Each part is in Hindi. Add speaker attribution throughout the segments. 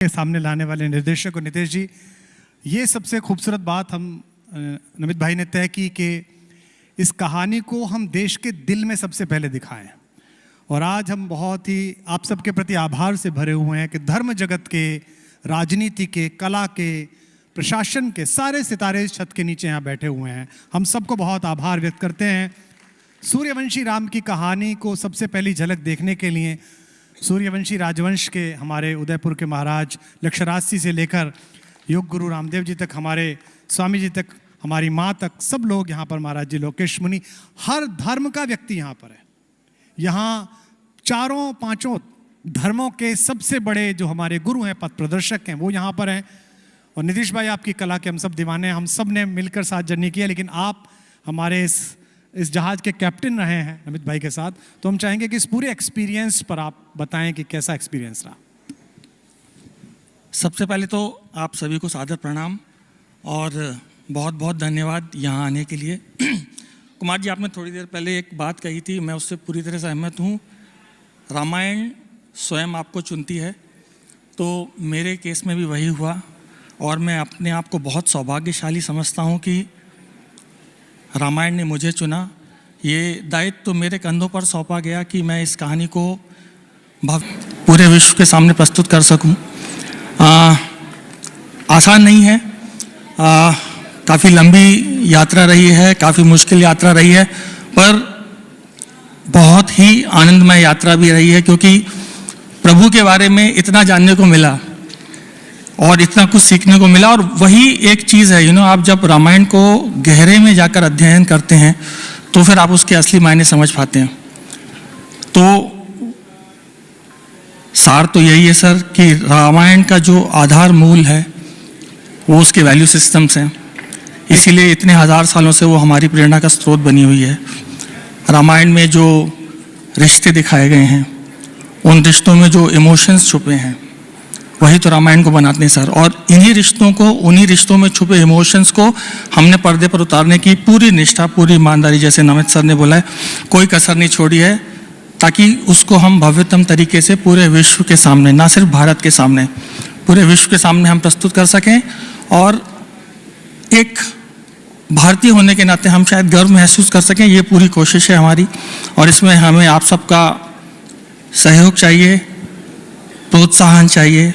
Speaker 1: के सामने लाने वाले निर्देशक और नितेश जी, ये सबसे खूबसूरत बात हम नमित भाई ने तय की कि इस कहानी को हम देश के दिल में सबसे पहले दिखाएं। और आज हम बहुत ही आप सबके प्रति आभार से भरे हुए हैं कि धर्म जगत के, राजनीति के, कला के, प्रशासन के सारे सितारे इस छत के नीचे यहाँ बैठे हुए हैं। हम सबको बहुत आभार व्यक्त करते हैं। सूर्यवंशी राम की कहानी को सबसे पहली झलक देखने के लिए सूर्यवंशी राजवंश के हमारे उदयपुर के महाराज लक्षराज से लेकर योग गुरु रामदेव जी तक, हमारे स्वामी जी तक, हमारी माँ तक, सब लोग यहाँ पर, महाराज जी लोकेश मुनि, हर धर्म का व्यक्ति यहाँ पर है। यहाँ चारों पांचों धर्मों के सबसे बड़े जो हमारे गुरु हैं, पथ प्रदर्शक हैं, वो यहाँ पर हैं। और नीतीश भाई, आपकी कला के हम सब दीवाने हैं। हम सब ने मिलकर साथ जर्नी किया, लेकिन आप हमारे इस जहाज़ के कैप्टन रहे हैं नमित भाई के साथ। तो हम चाहेंगे कि इस पूरे एक्सपीरियंस पर आप बताएं कि कैसा एक्सपीरियंस रहा।
Speaker 2: सबसे पहले तो आप सभी को सादर प्रणाम और बहुत बहुत धन्यवाद यहाँ आने के लिए। कुमार जी, आपने थोड़ी देर पहले एक बात कही थी, मैं उससे पूरी तरह सहमत हूँ। रामायण स्वयं आपको चुनती है, तो मेरे केस में भी वही हुआ। और मैं अपने आप को बहुत सौभाग्यशाली समझता हूँ कि रामायण ने मुझे चुना। ये दायित्व तो मेरे कंधों पर सौंपा गया कि मैं इस कहानी को पूरे विश्व के सामने प्रस्तुत कर सकूं। आसान नहीं है, काफ़ी लंबी यात्रा रही है, काफ़ी मुश्किल यात्रा रही है, पर बहुत ही आनंदमय यात्रा भी रही है, क्योंकि प्रभु के बारे में इतना जानने को मिला और इतना कुछ सीखने को मिला। और वही एक चीज़ है, आप जब रामायण को गहरे में जाकर अध्ययन करते हैं तो फिर आप उसके असली मायने समझ पाते हैं। तो सार तो यही है सर कि रामायण का जो आधार मूल है वो उसके वैल्यू सिस्टम्स हैं, इसीलिए इतने हज़ार सालों से वो हमारी प्रेरणा का स्रोत बनी हुई है। रामायण में जो रिश्ते दिखाए गए हैं, उन रिश्तों में जो इमोशंस छुपे हैं, वही तो रामायण को बनाते हैं सर। और इन्हीं रिश्तों को, उन्हीं रिश्तों में छुपे इमोशंस को हमने पर्दे पर उतारने की पूरी निष्ठा, पूरी ईमानदारी, जैसे नमित सर ने बोला है, कोई कसर नहीं छोड़ी है, ताकि उसको हम भव्यतम तरीके से पूरे विश्व के सामने, ना सिर्फ भारत के सामने, पूरे विश्व के सामने हम प्रस्तुत कर सकें। और एक भारतीय होने के नाते हम शायद गर्व महसूस कर सकें, ये पूरी कोशिश है हमारी। और इसमें हमें आप सबका सहयोग चाहिए, प्रोत्साहन चाहिए,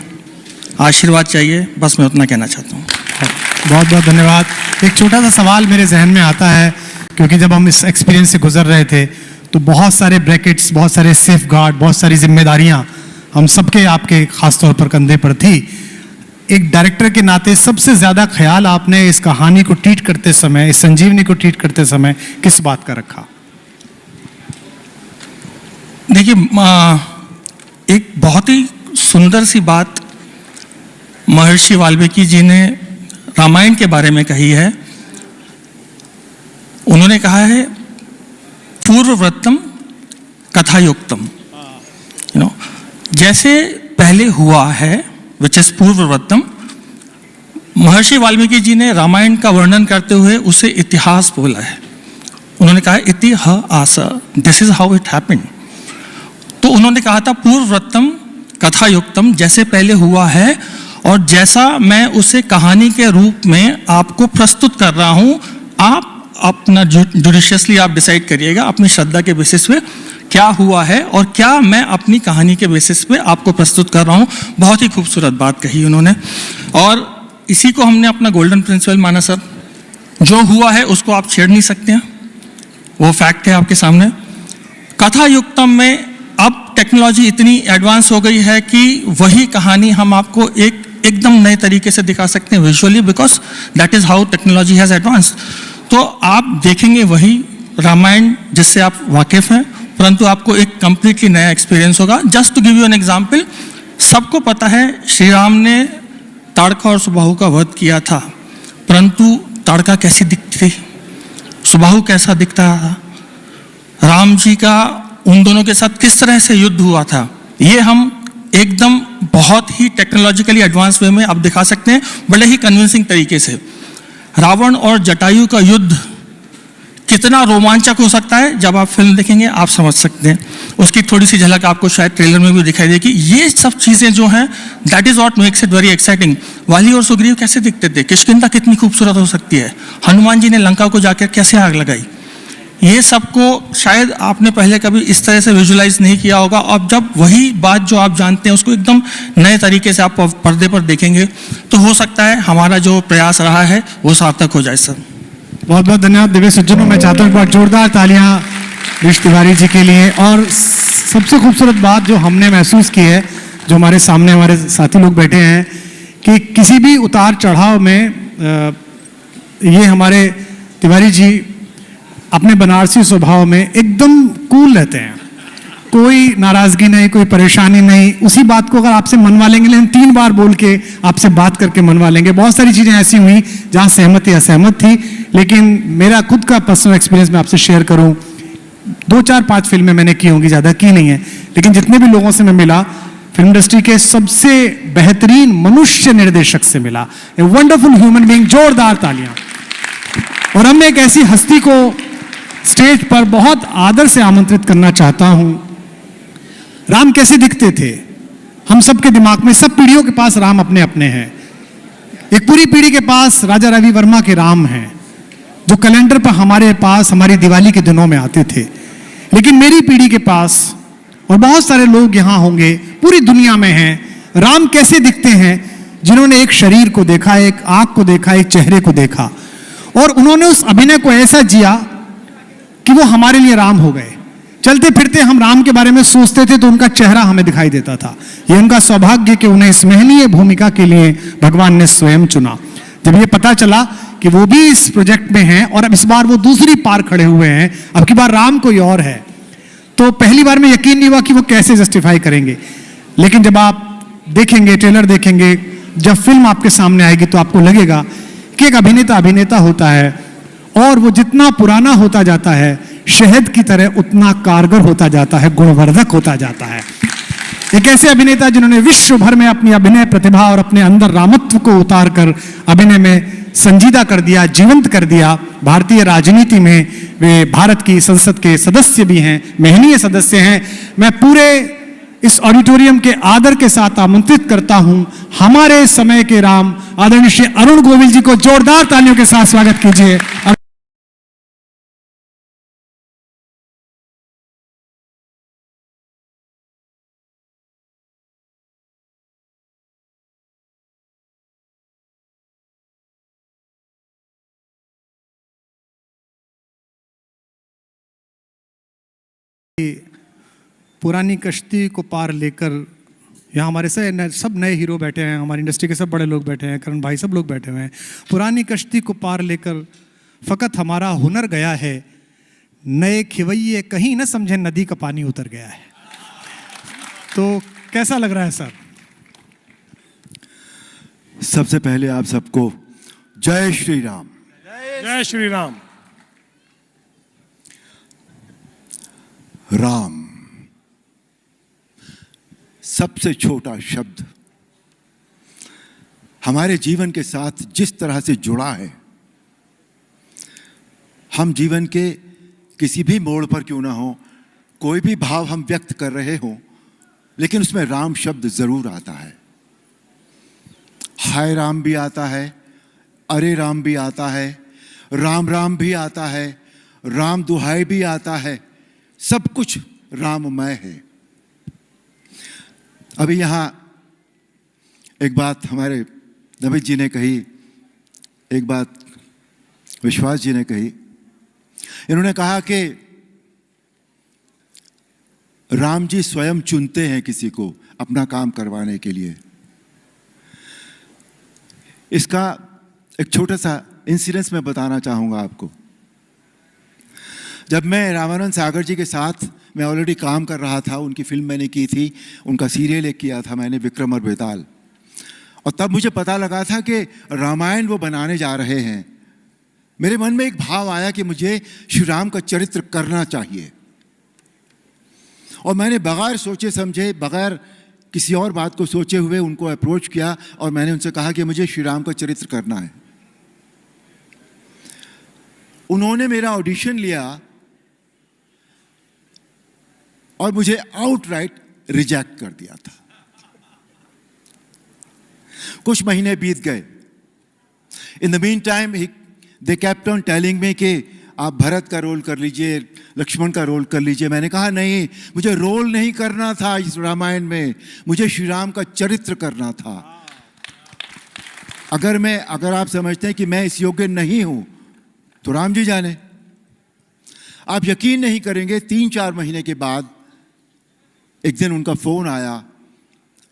Speaker 2: आशीर्वाद चाहिए। बस मैं उतना कहना चाहता हूँ।
Speaker 1: बहुत बहुत धन्यवाद। एक छोटा सा सवाल मेरे जहन में आता है, क्योंकि जब हम इस एक्सपीरियंस से गुजर रहे थे तो बहुत सारे ब्रैकेट्स, बहुत सारे सेफ गार्ड, बहुत सारी जिम्मेदारियां हम सबके, आपके खासतौर पर कंधे पर थी। एक डायरेक्टर के नाते सबसे ज़्यादा ख्याल आपने इस कहानी को ट्रीट करते समय, इस संजीवनी को ट्रीट करते समय किस बात का रखा?
Speaker 2: देखिए, एक बहुत ही सुंदर सी बात महर्षि वाल्मीकि जी ने रामायण के बारे में कही है। उन्होंने कहा है पूर्वव्रतम कथायुक्तम। जैसे पहले हुआ है, विच इज पूर्वव्रतम। महर्षि वाल्मीकि जी ने रामायण का वर्णन करते हुए उसे इतिहास बोला है। उन्होंने कहा इतिहास, this is how it happened. तो उन्होंने कहा था पूर्वव्रतम कथायुक्तम, जैसे पहले हुआ है और जैसा मैं उसे कहानी के रूप में आपको प्रस्तुत कर रहा हूं, आप अपना जुडिशियसली आप डिसाइड करिएगा अपनी श्रद्धा के बेसिस पे क्या हुआ है और क्या मैं अपनी कहानी के बेसिस पे आपको प्रस्तुत कर रहा हूं। बहुत ही खूबसूरत बात कही उन्होंने, और इसी को हमने अपना गोल्डन प्रिंसिपल माना सर। जो हुआ है उसको आप छेड़ नहीं सकते हैं, वो फैक्ट है आपके सामने। कथायुक्तम में अब टेक्नोलॉजी इतनी एडवांस हो गई है कि वही कहानी हम आपको एकदम नए तरीके से दिखा सकते हैं visually, because that is how technology has advance. तो आप देखेंगे वही रामायण जिससे आप वाकिफ हैं, परंतु आपको एक कंप्लीटली नया एक्सपीरियंस होगा। Just to give you an example, सबको पता है श्री राम ने ताड़का और सुबाहु का वध किया था, परंतु ताड़का कैसी दिखती थी, सुबाहु कैसा दिखता था, राम जी का उन दोनों के साथ किस तरह से युद्ध हुआ था, ये हम एकदम बहुत ही टेक्नोलॉजिकली एडवांस वे में आप दिखा सकते हैं, बड़े ही कन्विंसिंग तरीके से। रावण और जटायु का युद्ध कितना रोमांचक हो सकता है जब आप फिल्म देखेंगे आप समझ सकते हैं। उसकी थोड़ी सी झलक आपको शायद ट्रेलर में भी दिखाई देगी। ये सब चीज़ें जो हैं that is what makes it very exciting. वाली और सुग्रीव कैसे दिखते थे, किष्किंधा कितनी खूबसूरत हो सकती है, हनुमान जी ने लंका को जाकर कैसे आग लगाई, ये सबको शायद आपने पहले कभी इस तरह से विजुलाइज नहीं किया होगा। और जब वही बात जो आप जानते हैं उसको एकदम नए तरीके से आप पर्दे पर देखेंगे तो हो सकता है हमारा जो प्रयास रहा है वो सार्थक हो जाए। सर
Speaker 1: बहुत बहुत धन्यवाद दिव्य सज्जनों। मैं चाहता हूँ बहुत जोरदार तालियां ऋषि तिवारी जी के लिए। और सबसे खूबसूरत बात जो हमने महसूस की है, जो हमारे सामने हमारे साथी लोग बैठे हैं, कि किसी भी उतार चढ़ाव में ये हमारे तिवारी जी अपने बनारसी स्वभाव में एकदम कूल रहते हैं। कोई नाराजगी नहीं, कोई परेशानी नहीं। उसी बात को अगर आपसे मनवा लेंगे, लेकिन 3 बार बोल के आपसे बात करके मनवा लेंगे। बहुत सारी चीज़ें ऐसी हुई जहाँ सहमति असहमत थी, लेकिन मेरा खुद का पर्सनल एक्सपीरियंस मैं आपसे शेयर करूं, 2 4 5 फिल्में मैंने की होंगी, ज़्यादा की नहीं है, लेकिन जितने भी लोगों से मैं मिला, फिल्म इंडस्ट्री के सबसे बेहतरीन मनुष्य निर्देशक से मिला। ए वंडरफुल ह्यूमन बीइंग, जोरदार तालियां। और हम एक ऐसी हस्ती को स्टेज पर बहुत आदर से आमंत्रित करना चाहता हूं। राम कैसे दिखते थे हम सबके दिमाग में, सब पीढ़ियों के पास राम अपने अपने हैं। एक पूरी पीढ़ी के पास राजा रवि वर्मा के राम हैं, जो कैलेंडर पर हमारे पास हमारी दिवाली के दिनों में आते थे। लेकिन मेरी पीढ़ी के पास, और बहुत सारे लोग यहाँ होंगे पूरी दुनिया में हैं, राम कैसे दिखते हैं जिन्होंने एक शरीर को देखा, एक आंख को देखा, एक चेहरे को देखा, और उन्होंने उस अभिनय को ऐसा जिया कि वो हमारे लिए राम हो गए। चलते फिरते हम राम के बारे में सोचते थे तो उनका चेहरा हमें दिखाई देता था। ये उनका सौभाग्य कि उन्हें इस महनीय भूमिका के लिए भगवान ने स्वयं चुना। जब ये पता चला कि वो भी इस प्रोजेक्ट में हैं और अब इस बार वो दूसरी पार खड़े हुए हैं, अब की बार राम कोई और है, तो पहली बार में यकीन नहीं हुआ कि वो कैसे जस्टिफाई करेंगे। लेकिन जब आप देखेंगे, ट्रेलर देखेंगे, जब फिल्म आपके सामने आएगी तो आपको लगेगा कि एक अभिनेता अभिनेता होता है, और वो जितना पुराना होता जाता है शहद की तरह उतना कारगर होता जाता है, गुणवर्धक होता जाता है। एक ऐसे अभिनेता जिन्होंने विश्व भर में अपनी अभिनय प्रतिभा और अपने अंदर रामत्व को उतार कर अभिनय में संजीदा कर दिया, जीवंत कर दिया। भारतीय राजनीति में वे भारत की संसद के सदस्य भी हैं, महनीय सदस्य हैं। मैं पूरे इस ऑडिटोरियम के आदर के साथ आमंत्रित करता हूं हमारे समय के राम आदरणीय श्री अरुण गोविल जी को। जोरदार तालियों के साथ स्वागत कीजिए। पुरानी कश्ती को पार लेकर यहाँ हमारे सब नए हीरो बैठे हैं, हमारी इंडस्ट्री के सब बड़े लोग बैठे हैं, करण भाई सब लोग बैठे हुए हैं। पुरानी कश्ती को पार लेकर फ़कत हमारा हुनर गया है, नए खिवैये कहीं न समझे नदी का पानी उतर गया है। तो कैसा लग रहा है सर?
Speaker 3: सबसे पहले आप सबको जय श्री राम।
Speaker 1: जय श्री राम।
Speaker 3: राम सबसे छोटा शब्द हमारे जीवन के साथ जिस तरह से जुड़ा है, हम जीवन के किसी भी मोड़ पर क्यों ना हो, कोई भी भाव हम व्यक्त कर रहे हो, लेकिन उसमें राम शब्द जरूर आता है। हाय राम भी आता है, अरे राम भी आता है, राम राम भी आता है, राम दुहाई भी आता है, सब कुछ राममय है। अभी यहाँ एक बात हमारे नमित जी ने कही, एक बात विश्वास जी ने कही। इन्होंने कहा कि राम जी स्वयं चुनते हैं किसी को अपना काम करवाने के लिए। इसका एक छोटा सा इंसिडेंस मैं बताना चाहूँगा आपको। जब मैं रामानंद सागर जी के साथ मैं ऑलरेडी काम कर रहा था, उनकी फिल्म मैंने की थी, उनका सीरियल एक किया था मैंने, विक्रम और बेताल, और तब मुझे पता लगा था कि रामायण वो बनाने जा रहे हैं। मेरे मन में एक भाव आया कि मुझे श्री राम का चरित्र करना चाहिए, और मैंने बगैर सोचे समझे, बगैर किसी और बात को सोचे हुए उनको अप्रोच किया और मैंने उनसे कहा कि मुझे श्री राम का चरित्र करना है। उन्होंने मेरा ऑडिशन लिया और मुझे आउटराइट रिजेक्ट कर दिया था। कुछ महीने बीत गए। In the mean time they kept on telling me कि आप भरत का रोल कर लीजिए, लक्ष्मण का रोल कर लीजिए। मैंने कहा नहीं, मुझे रोल नहीं करना था इस रामायण में, मुझे श्री राम का चरित्र करना था। अगर आप समझते हैं कि मैं इस योग्य नहीं हूं तो राम जी जाने। आप यकीन नहीं करेंगे, 3-4 महीने के बाद एक दिन उनका फोन आया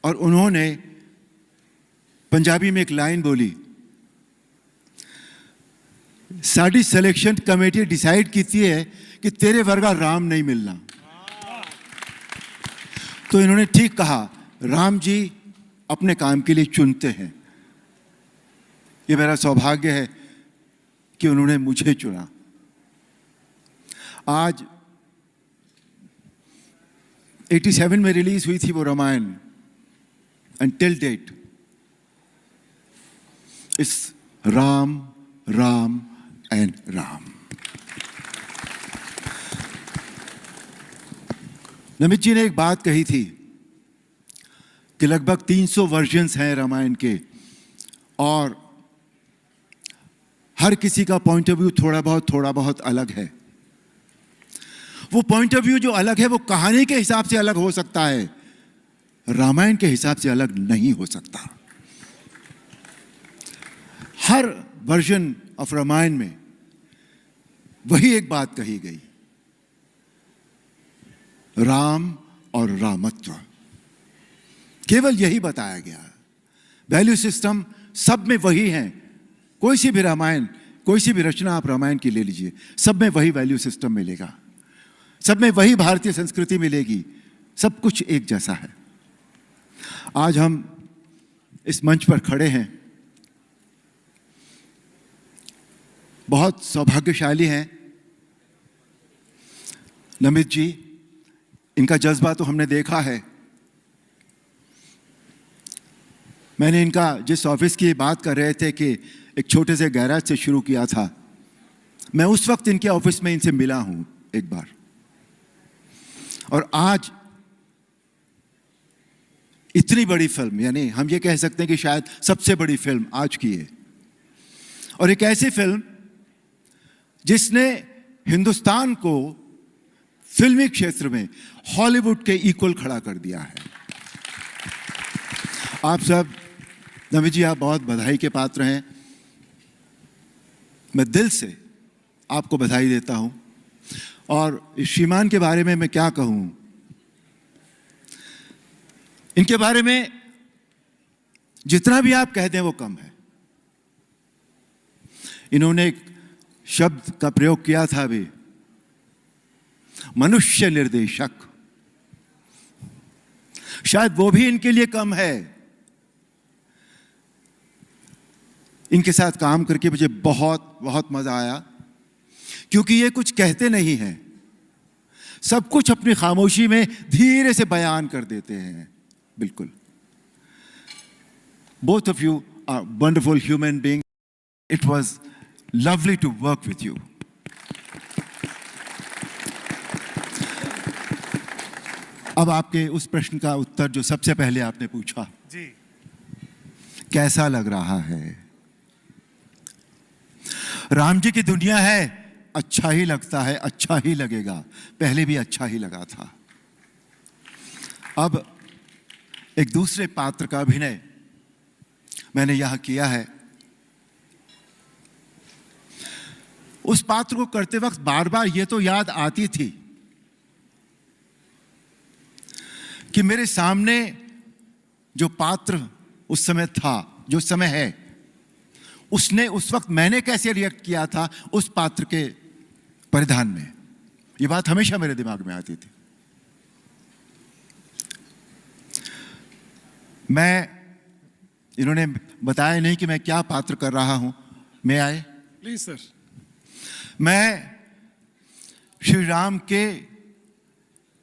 Speaker 3: और उन्होंने पंजाबी में एक लाइन बोली, साड़ी सिलेक्शन कमेटी डिसाइड कीती है कि तेरे वर्गा राम नहीं मिलना। तो इन्होंने ठीक कहा, राम जी अपने काम के लिए चुनते हैं। ये मेरा सौभाग्य है कि उन्होंने मुझे चुना। आज 87 में रिलीज हुई थी वो रामायण, एंड टिल डेट इस राम राम एंड राम। नमित जी ने एक बात कही थी कि लगभग 300 वर्जन्स हैं रामायण के और हर किसी का पॉइंट ऑफ व्यू थोड़ा बहुत अलग है। वो पॉइंट ऑफ व्यू जो अलग है वो कहानी के हिसाब से अलग हो सकता है, रामायण के हिसाब से अलग नहीं हो सकता। हर वर्जन ऑफ रामायण में वही एक बात कही गई, राम और रामत्व, केवल यही बताया गया। वैल्यू सिस्टम सब में वही है। कोई सी भी रामायण, कोई सी भी रचना आप रामायण की ले लीजिए, सब में वही वैल्यू सिस्टम मिलेगा, सब में वही भारतीय संस्कृति मिलेगी, सब कुछ एक जैसा है। आज हम इस मंच पर खड़े हैं, बहुत सौभाग्यशाली हैं। नमित जी, इनका जज्बा तो हमने देखा है। मैंने इनका जिस ऑफिस की बात कर रहे थे कि एक छोटे से गैराज से शुरू किया था, मैं उस वक्त इनके ऑफिस में इनसे मिला हूं एक बार, और आज इतनी बड़ी फिल्म, यानी हम ये कह सकते हैं कि शायद सबसे बड़ी फिल्म आज की है, और एक ऐसी फिल्म जिसने हिंदुस्तान को फिल्मी क्षेत्र में हॉलीवुड के इक्वल खड़ा कर दिया है। आप सब, नमित जी, आप बहुत बधाई के पात्र हैं। मैं दिल से आपको बधाई देता हूं। और इस श्रीमान के बारे में मैं क्या कहूं, इनके बारे में जितना भी आप कह दें वो कम है। इन्होंने एक शब्द का प्रयोग किया था अभी, मनुष्य निर्देशक, शायद वो भी इनके लिए कम है। इनके साथ काम करके मुझे बहुत बहुत मजा आया, क्योंकि ये कुछ कहते नहीं हैं, सब कुछ अपनी खामोशी में धीरे से बयान कर देते हैं। बिल्कुल। Both of you are wonderful human being. It was lovely to work with you. अब आपके उस प्रश्न का उत्तर जो सबसे पहले आपने पूछा,
Speaker 1: जी,
Speaker 3: कैसा लग रहा है? राम जी की दुनिया है, अच्छा ही लगता है, अच्छा ही लगेगा। पहले भी अच्छा ही लगा था। अब एक दूसरे पात्र का अभिनय मैंने यहां किया है। उस पात्र को करते वक्त बार बार ये तो याद आती थी कि मेरे सामने जो पात्र उस समय था, जो समय है, उसने उस वक्त मैंने कैसे रिएक्ट किया था उस पात्र के परिधान में। ये बात हमेशा मेरे दिमाग में आती थी। इन्होंने बताया नहीं कि मैं क्या पात्र कर रहा हूं। मैं आए
Speaker 1: प्लीज सर।
Speaker 3: मैं श्री राम के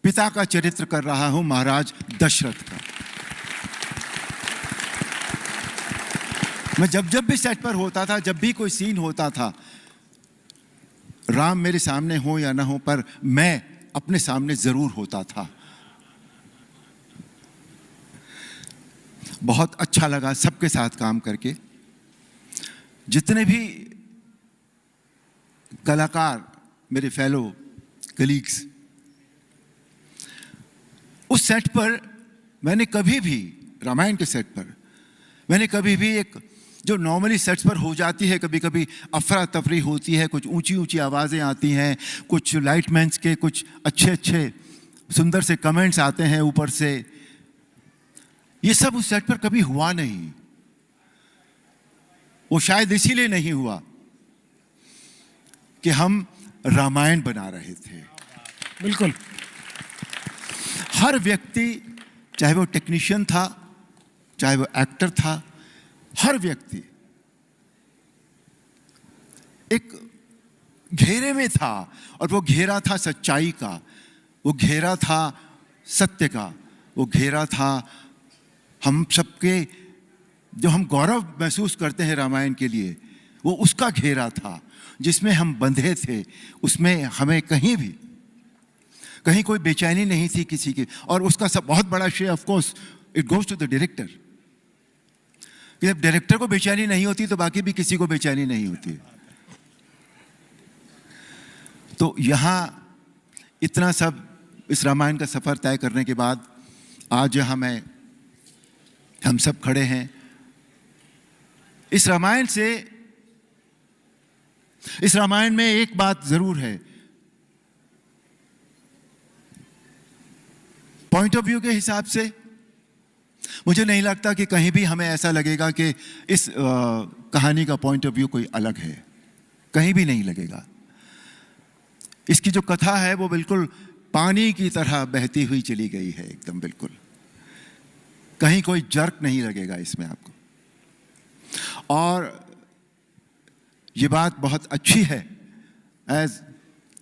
Speaker 3: पिता का चरित्र कर रहा हूं, महाराज दशरथ का। मैं जब भी सेट पर होता था, जब भी कोई सीन होता था, राम मेरे सामने हो या ना हो, पर मैं अपने सामने जरूर होता था। बहुत अच्छा लगा सबके साथ काम करके। जितने भी कलाकार, मेरे फेलो कलीग्स, उस सेट पर मैंने कभी भी, रामायण के सेट पर मैंने कभी भी, एक जो नॉर्मली सेट्स पर हो जाती है, कभी कभी अफरा तफरी होती है, कुछ ऊंची ऊंची आवाज़ें आती हैं, कुछ लाइटमैन्स के कुछ अच्छे अच्छे सुंदर से कमेंट्स आते हैं ऊपर से, ये सब उस सेट पर कभी हुआ नहीं। वो शायद इसीलिए नहीं हुआ कि हम रामायण बना रहे थे।
Speaker 4: बिल्कुल।
Speaker 3: हर व्यक्ति, चाहे वो टेक्नीशियन था, चाहे वो एक्टर था, हर व्यक्ति एक घेरे में था, और वो घेरा था सच्चाई का, वो घेरा था सत्य का, वो घेरा था हम सबके, जो हम गौरव महसूस करते हैं रामायण के लिए, वो उसका घेरा था जिसमें हम बंधे थे। उसमें हमें कहीं कोई बेचैनी नहीं थी किसी की। और उसका सब बहुत बड़ा श्रेय of course it goes to the director. जब डायरेक्टर को बेचैनी नहीं होती तो बाकी भी किसी को बेचैनी नहीं होती। तो यहाँ इतना सब इस रामायण का सफर तय करने के बाद आज यहाँ हम सब खड़े हैं। इस रामायण में एक बात जरूर है, पॉइंट ऑफ व्यू के हिसाब से मुझे नहीं लगता कि कहीं भी हमें ऐसा लगेगा कि इस कहानी का पॉइंट ऑफ व्यू कोई अलग है, कहीं भी नहीं लगेगा। इसकी जो कथा है वो बिल्कुल पानी की तरह बहती हुई चली गई है, एकदम बिल्कुल, कहीं कोई जर्क नहीं लगेगा इसमें आपको। और ये बात बहुत अच्छी है, एज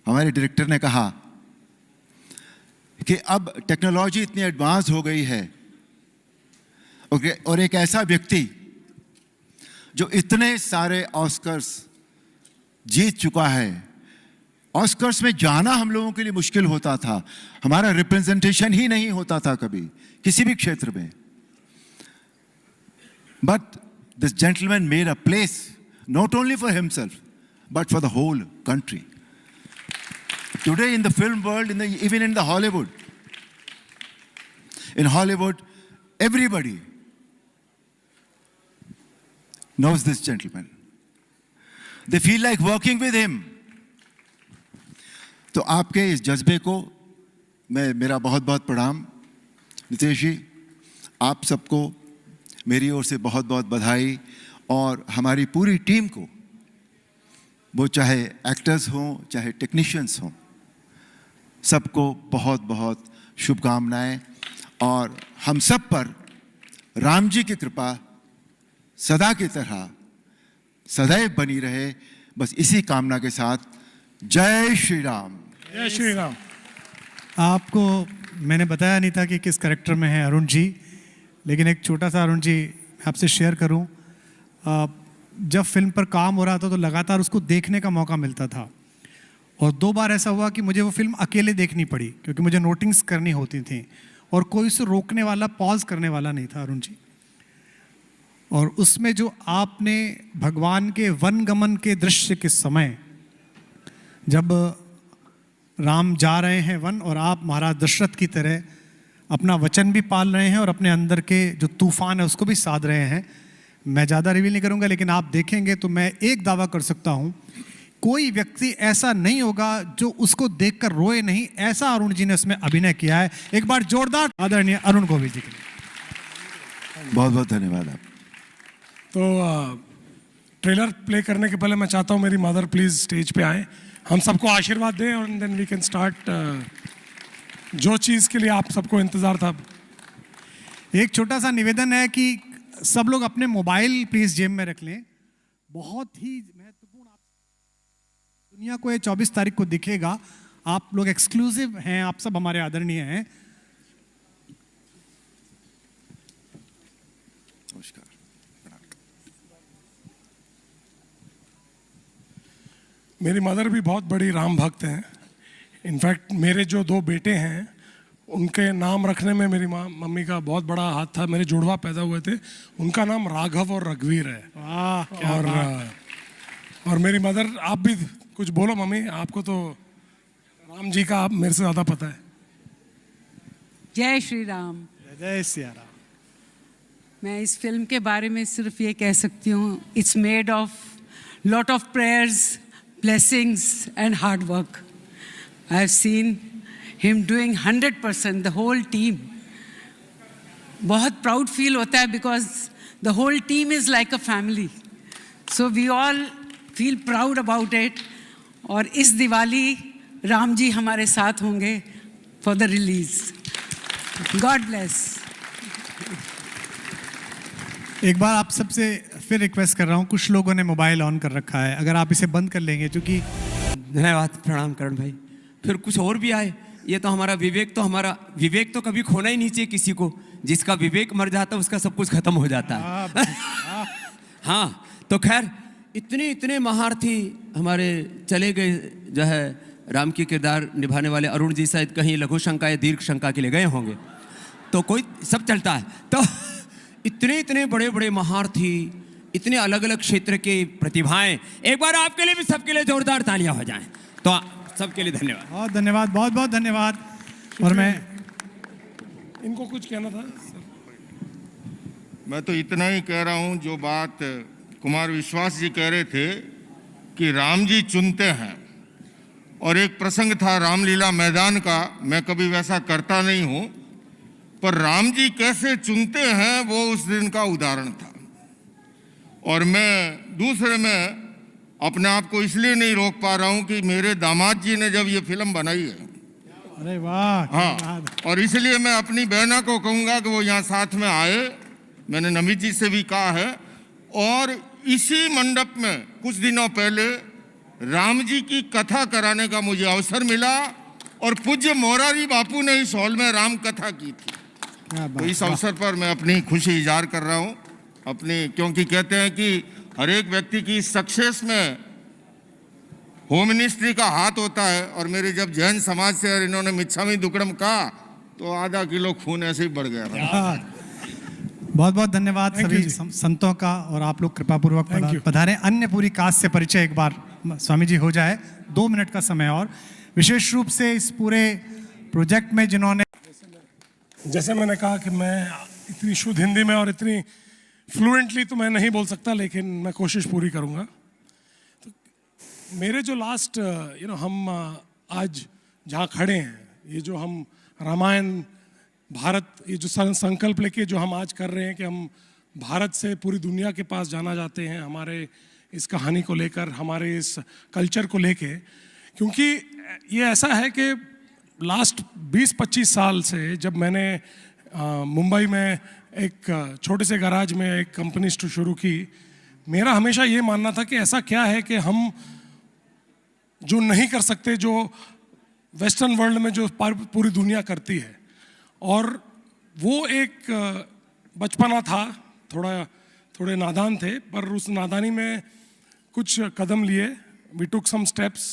Speaker 3: हमारे डायरेक्टर ने कहा कि अब टेक्नोलॉजी इतनी एडवांस हो गई है, और एक ऐसा व्यक्ति जो इतने सारे ऑस्कर्स जीत चुका है। ऑस्कर्स में जाना हम लोगों के लिए मुश्किल होता था, हमारा रिप्रेजेंटेशन ही नहीं होता था कभी किसी भी क्षेत्र में। But this gentleman made a place not only for himself but for the whole country. Today in the film world, even in the Hollywood, in Hollywood, everybody knows this gentleman. They feel like working with him. तो आपके इस जज्बे को मेरा बहुत बहुत प्रणाम। नितेश जी, आप सबको मेरी ओर से बहुत बहुत बधाई, और हमारी पूरी टीम को, वो चाहे एक्टर्स हों चाहे टेक्नीशियंस हों, सबको बहुत बहुत शुभकामनाएं। और हम सब पर राम जी की कृपा सदा की तरह सदैव बनी रहे, बस इसी कामना के साथ जय श्री राम।
Speaker 4: जय श्री राम।
Speaker 1: आपको मैंने बताया नहीं था कि किस कैरेक्टर में है अरुण जी, लेकिन एक छोटा सा अरुण जी आपसे शेयर करूं। जब फिल्म पर काम हो रहा था तो लगातार उसको देखने का मौका मिलता था, और 2 बार ऐसा हुआ कि मुझे वो फिल्म अकेले देखनी पड़ी, क्योंकि मुझे नोटिंग्स करनी होती थी और कोई उसे रोकने वाला, पॉज करने वाला नहीं था अरुण जी। और उसमें जो आपने भगवान के वनगमन के दृश्य के समय, जब राम जा रहे हैं वन और आप महाराज दशरथ की तरह अपना वचन भी पाल रहे हैं और अपने अंदर के जो तूफान है उसको भी साध रहे हैं, मैं ज़्यादा रिवील नहीं करूंगा, लेकिन आप देखेंगे तो मैं एक दावा कर सकता हूं, कोई व्यक्ति ऐसा नहीं होगा जो उसको देखकर रोए नहीं। ऐसा अरुण जी ने उसमें अभिनय किया है। एक बार जोरदार आदरणीय अरुण गोविल जी के लिए
Speaker 3: बहुत बहुत धन्यवाद आप।
Speaker 4: तो ट्रेलर प्ले करने के पहले मैं चाहता हूँ मेरी मदर प्लीज स्टेज पे आए, हम सबको आशीर्वाद दें, और देन वी कैन स्टार्ट जो चीज़ के लिए आप सबको इंतज़ार था।
Speaker 1: एक छोटा सा निवेदन है कि सब लोग अपने मोबाइल प्लीज जेब में रख लें। बहुत ही महत्वपूर्ण, दुनिया को ये 24 तारीख को दिखेगा। आप लोग एक्सक्लूसिव हैं, आप सब हमारे आदरणीय हैं।
Speaker 3: नमस्कार।
Speaker 4: मेरी मदर भी बहुत बड़ी राम भक्त हैं। इनफैक्ट मेरे जो 2 बेटे हैं उनके नाम रखने में मेरी मम्मी का बहुत बड़ा हाथ था। मेरे जुड़वा पैदा हुए थे, उनका नाम राघव और रघुवीर है।
Speaker 1: वाह, क्या
Speaker 4: और और मेरी मदर, आप भी कुछ बोलो मम्मी, आपको तो राम जी का आप मेरे से ज़्यादा पता है।
Speaker 5: जय श्री राम।
Speaker 1: जय सिया राम।
Speaker 5: मैं इस फिल्म के बारे में सिर्फ ये कह सकती हूँ, it's made of lot of prayers, blessings and hard work. I have seen him doing 100%, the whole team. बहुत प्राउड फील होता है because the whole team is like a family, so we all feel proud about it. और इस दिवाली राम जी हमारे साथ होंगे for the release. God bless.
Speaker 1: एक बार आप सबसे फिर रिक्वेस्ट कर रहा हूँ, कुछ लोगों ने मोबाइल ऑन कर रखा है, अगर आप इसे बंद कर लेंगे, क्योंकि
Speaker 6: धन्यवाद, प्रणाम करण भाई। फिर कुछ और भी आए, ये तो हमारा विवेक तो कभी खोना ही नहीं चाहिए किसी को। जिसका विवेक मर जाता है उसका सब कुछ खत्म हो जाता है। हाँ, तो खैर इतने महारथी हमारे चले गए जो है, राम की किरदार निभाने वाले अरुण जी शायद कहीं लघु शंका या दीर्घ शंका के लिए गए होंगे, तो कोई सब चलता है। तो इतने बड़े महारथी, इतने अलग अलग क्षेत्र के प्रतिभाएं, एक बार आपके लिए भी सबके लिए जोरदार तालियां हो जाएं। तो सबके लिए धन्यवाद।
Speaker 1: बहुत धन्यवाद, बहुत धन्यवाद। और मैं
Speaker 4: इनको कुछ कहना था।
Speaker 7: मैं तो इतना ही कह रहा हूं, जो बात कुमार विश्वास जी कह रहे थे कि राम जी चुनते हैं, और एक प्रसंग था रामलीला मैदान का, मैं कभी वैसा करता नहीं हूं, पर राम जी कैसे चुनते हैं वो उस दिन का उदाहरण था। और मैं दूसरे में अपने आप को इसलिए नहीं रोक पा रहा हूं कि मेरे दामाद जी ने जब ये फिल्म बनाई है,
Speaker 1: अरे वाह, क्या
Speaker 7: हाँ,
Speaker 1: बात।
Speaker 7: और इसलिए मैं अपनी बहना को कहूंगा कि वो यहाँ साथ में आए। मैंने नमित जी से भी कहा है। और इसी मंडप में कुछ दिनों पहले राम जी की कथा कराने का मुझे अवसर मिला, और पूज्य मोरारी बापू ने इस हॉल में राम कथा की थी।
Speaker 1: क्या
Speaker 7: तो
Speaker 1: बात।
Speaker 7: इस अवसर पर मैं अपनी खुशी इजहार कर रहा हूँ अपनी, क्योंकि कहते हैं कि हर एक व्यक्ति की सक्सेस में होम मिनिस्ट्री का हाथ होता है। और मेरे जब जैन समाज से और इन्होंने मिच्छामी दुक्कड़म कहा तो आधा किलो खून ऐसे ही बढ़ गया।
Speaker 1: बहुत बहुत धन्यवाद
Speaker 4: Thank
Speaker 1: सभी
Speaker 4: you जी।
Speaker 1: संतों का, और आप लोग कृपापूर्वक
Speaker 4: Thank you।
Speaker 1: पधारें। अन्य पूरी कास्ट से परिचय एक बार स्वामी जी हो जाए, 2 मिनट का समय। और विशेष रूप से इस पूरे प्रोजेक्ट में जिन्होंने,
Speaker 4: जैसे मैंने कहा कि मैं इतनी शुद्ध हिंदी में और इतनी फ्लुएंटली तो मैं नहीं बोल सकता, लेकिन मैं कोशिश पूरी करूंगा। तो मेरे जो लास्ट हम आज जहाँ खड़े हैं, ये जो हम रामायण भारत, ये जो संकल्प लेके जो हम आज कर रहे हैं कि हम भारत से पूरी दुनिया के पास जाना चाहते हैं, हमारे इस कहानी को लेकर, हमारे इस कल्चर को लेके, क्योंकि ये ऐसा है कि लास्ट 20-25 साल से जब मैंने मुंबई में एक छोटे से गराज में एक कंपनी शुरू की, मेरा हमेशा ये मानना था कि ऐसा क्या है कि हम जो नहीं कर सकते, जो वेस्टर्न वर्ल्ड में जो पूरी दुनिया करती है। और वो एक बचपना था, थोड़े नादान थे, पर उस नादानी में कुछ कदम लिए। We took some steps.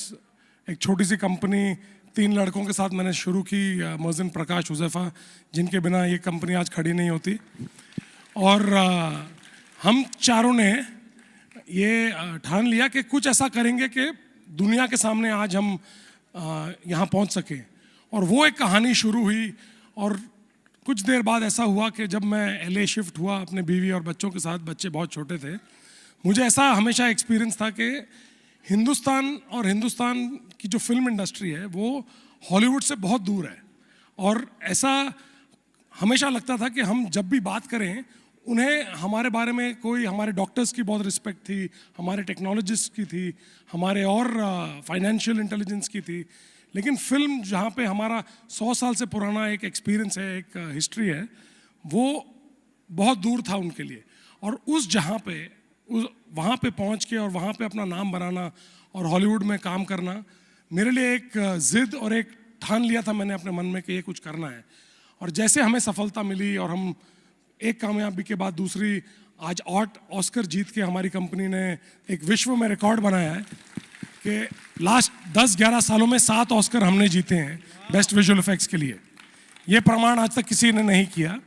Speaker 4: एक छोटी सी कंपनी 3 लड़कों के साथ मैंने शुरू की, मोहसिन, प्रकाश, हुज़ैफा, जिनके बिना ये कंपनी आज खड़ी नहीं होती। और हम चारों ने ये ठान लिया कि कुछ ऐसा करेंगे कि दुनिया के सामने आज हम यहाँ पहुँच सकें। और वो एक कहानी शुरू हुई। और कुछ देर बाद ऐसा हुआ कि जब मैं LA शिफ्ट हुआ अपने बीवी और बच्चों के साथ, बच्चे बहुत छोटे थे, मुझे ऐसा हमेशा एक्सपीरियंस था कि हिंदुस्तान की जो फिल्म इंडस्ट्री है वो हॉलीवुड से बहुत दूर है। और ऐसा हमेशा लगता था कि हम जब भी बात करें, उन्हें हमारे बारे में कोई, हमारे डॉक्टर्स की बहुत रिस्पेक्ट थी, हमारे टेक्नोलॉजिस्ट की थी, हमारे और फाइनेंशियल इंटेलिजेंस की थी, लेकिन फिल्म जहाँ पे हमारा 100 साल से पुराना एक एक्सपीरियंस है, एक हिस्ट्री है, वो बहुत दूर था उनके लिए। और वहाँ पे पहुँच के और वहाँ पे अपना नाम बनाना और हॉलीवुड में काम करना मेरे लिए एक जिद और एक ठान लिया था मैंने अपने मन में कि ये कुछ करना है। और जैसे हमें सफलता मिली और हम एक कामयाबी के बाद दूसरी, आज 8 ऑस्कर जीत के हमारी कंपनी ने एक विश्व में रिकॉर्ड बनाया है कि लास्ट 10-11 सालों में 7 ऑस्कर हमने जीते हैं बेस्ट विजुअल इफेक्ट्स के लिए। ये प्रमाण आज तक किसी ने नहीं किया।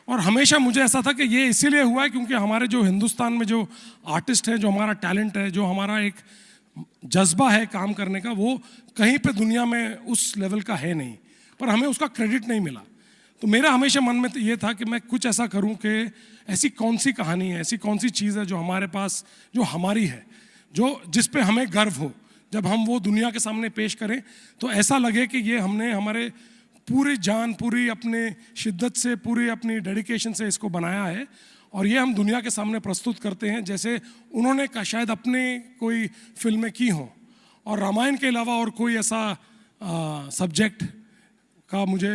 Speaker 4: और हमेशा मुझे ऐसा था कि ये इसीलिए हुआ है क्योंकि हमारे जो हिंदुस्तान में जो आर्टिस्ट हैं, जो हमारा टैलेंट है, जो हमारा एक जज्बा है काम करने का, वो कहीं पे दुनिया में उस लेवल का है नहीं, पर हमें उसका क्रेडिट नहीं मिला। तो मेरा हमेशा मन में तो ये था कि मैं कुछ ऐसा करूं कि ऐसी कौन सी कहानी है, ऐसी कौन सी चीज़ है जो हमारे पास, जो हमारी है, जो जिस पे हमें गर्व हो, जब हम वो दुनिया के सामने पेश करें तो ऐसा लगे कि ये हमने हमारे पूरी जान, पूरी अपने शिद्दत से, पूरी अपनी डेडिकेशन से इसको बनाया है और ये हम दुनिया के सामने प्रस्तुत करते हैं जैसे उन्होंने का शायद अपने कोई फिल्में की हों। और रामायण के अलावा और कोई ऐसा सब्जेक्ट का मुझे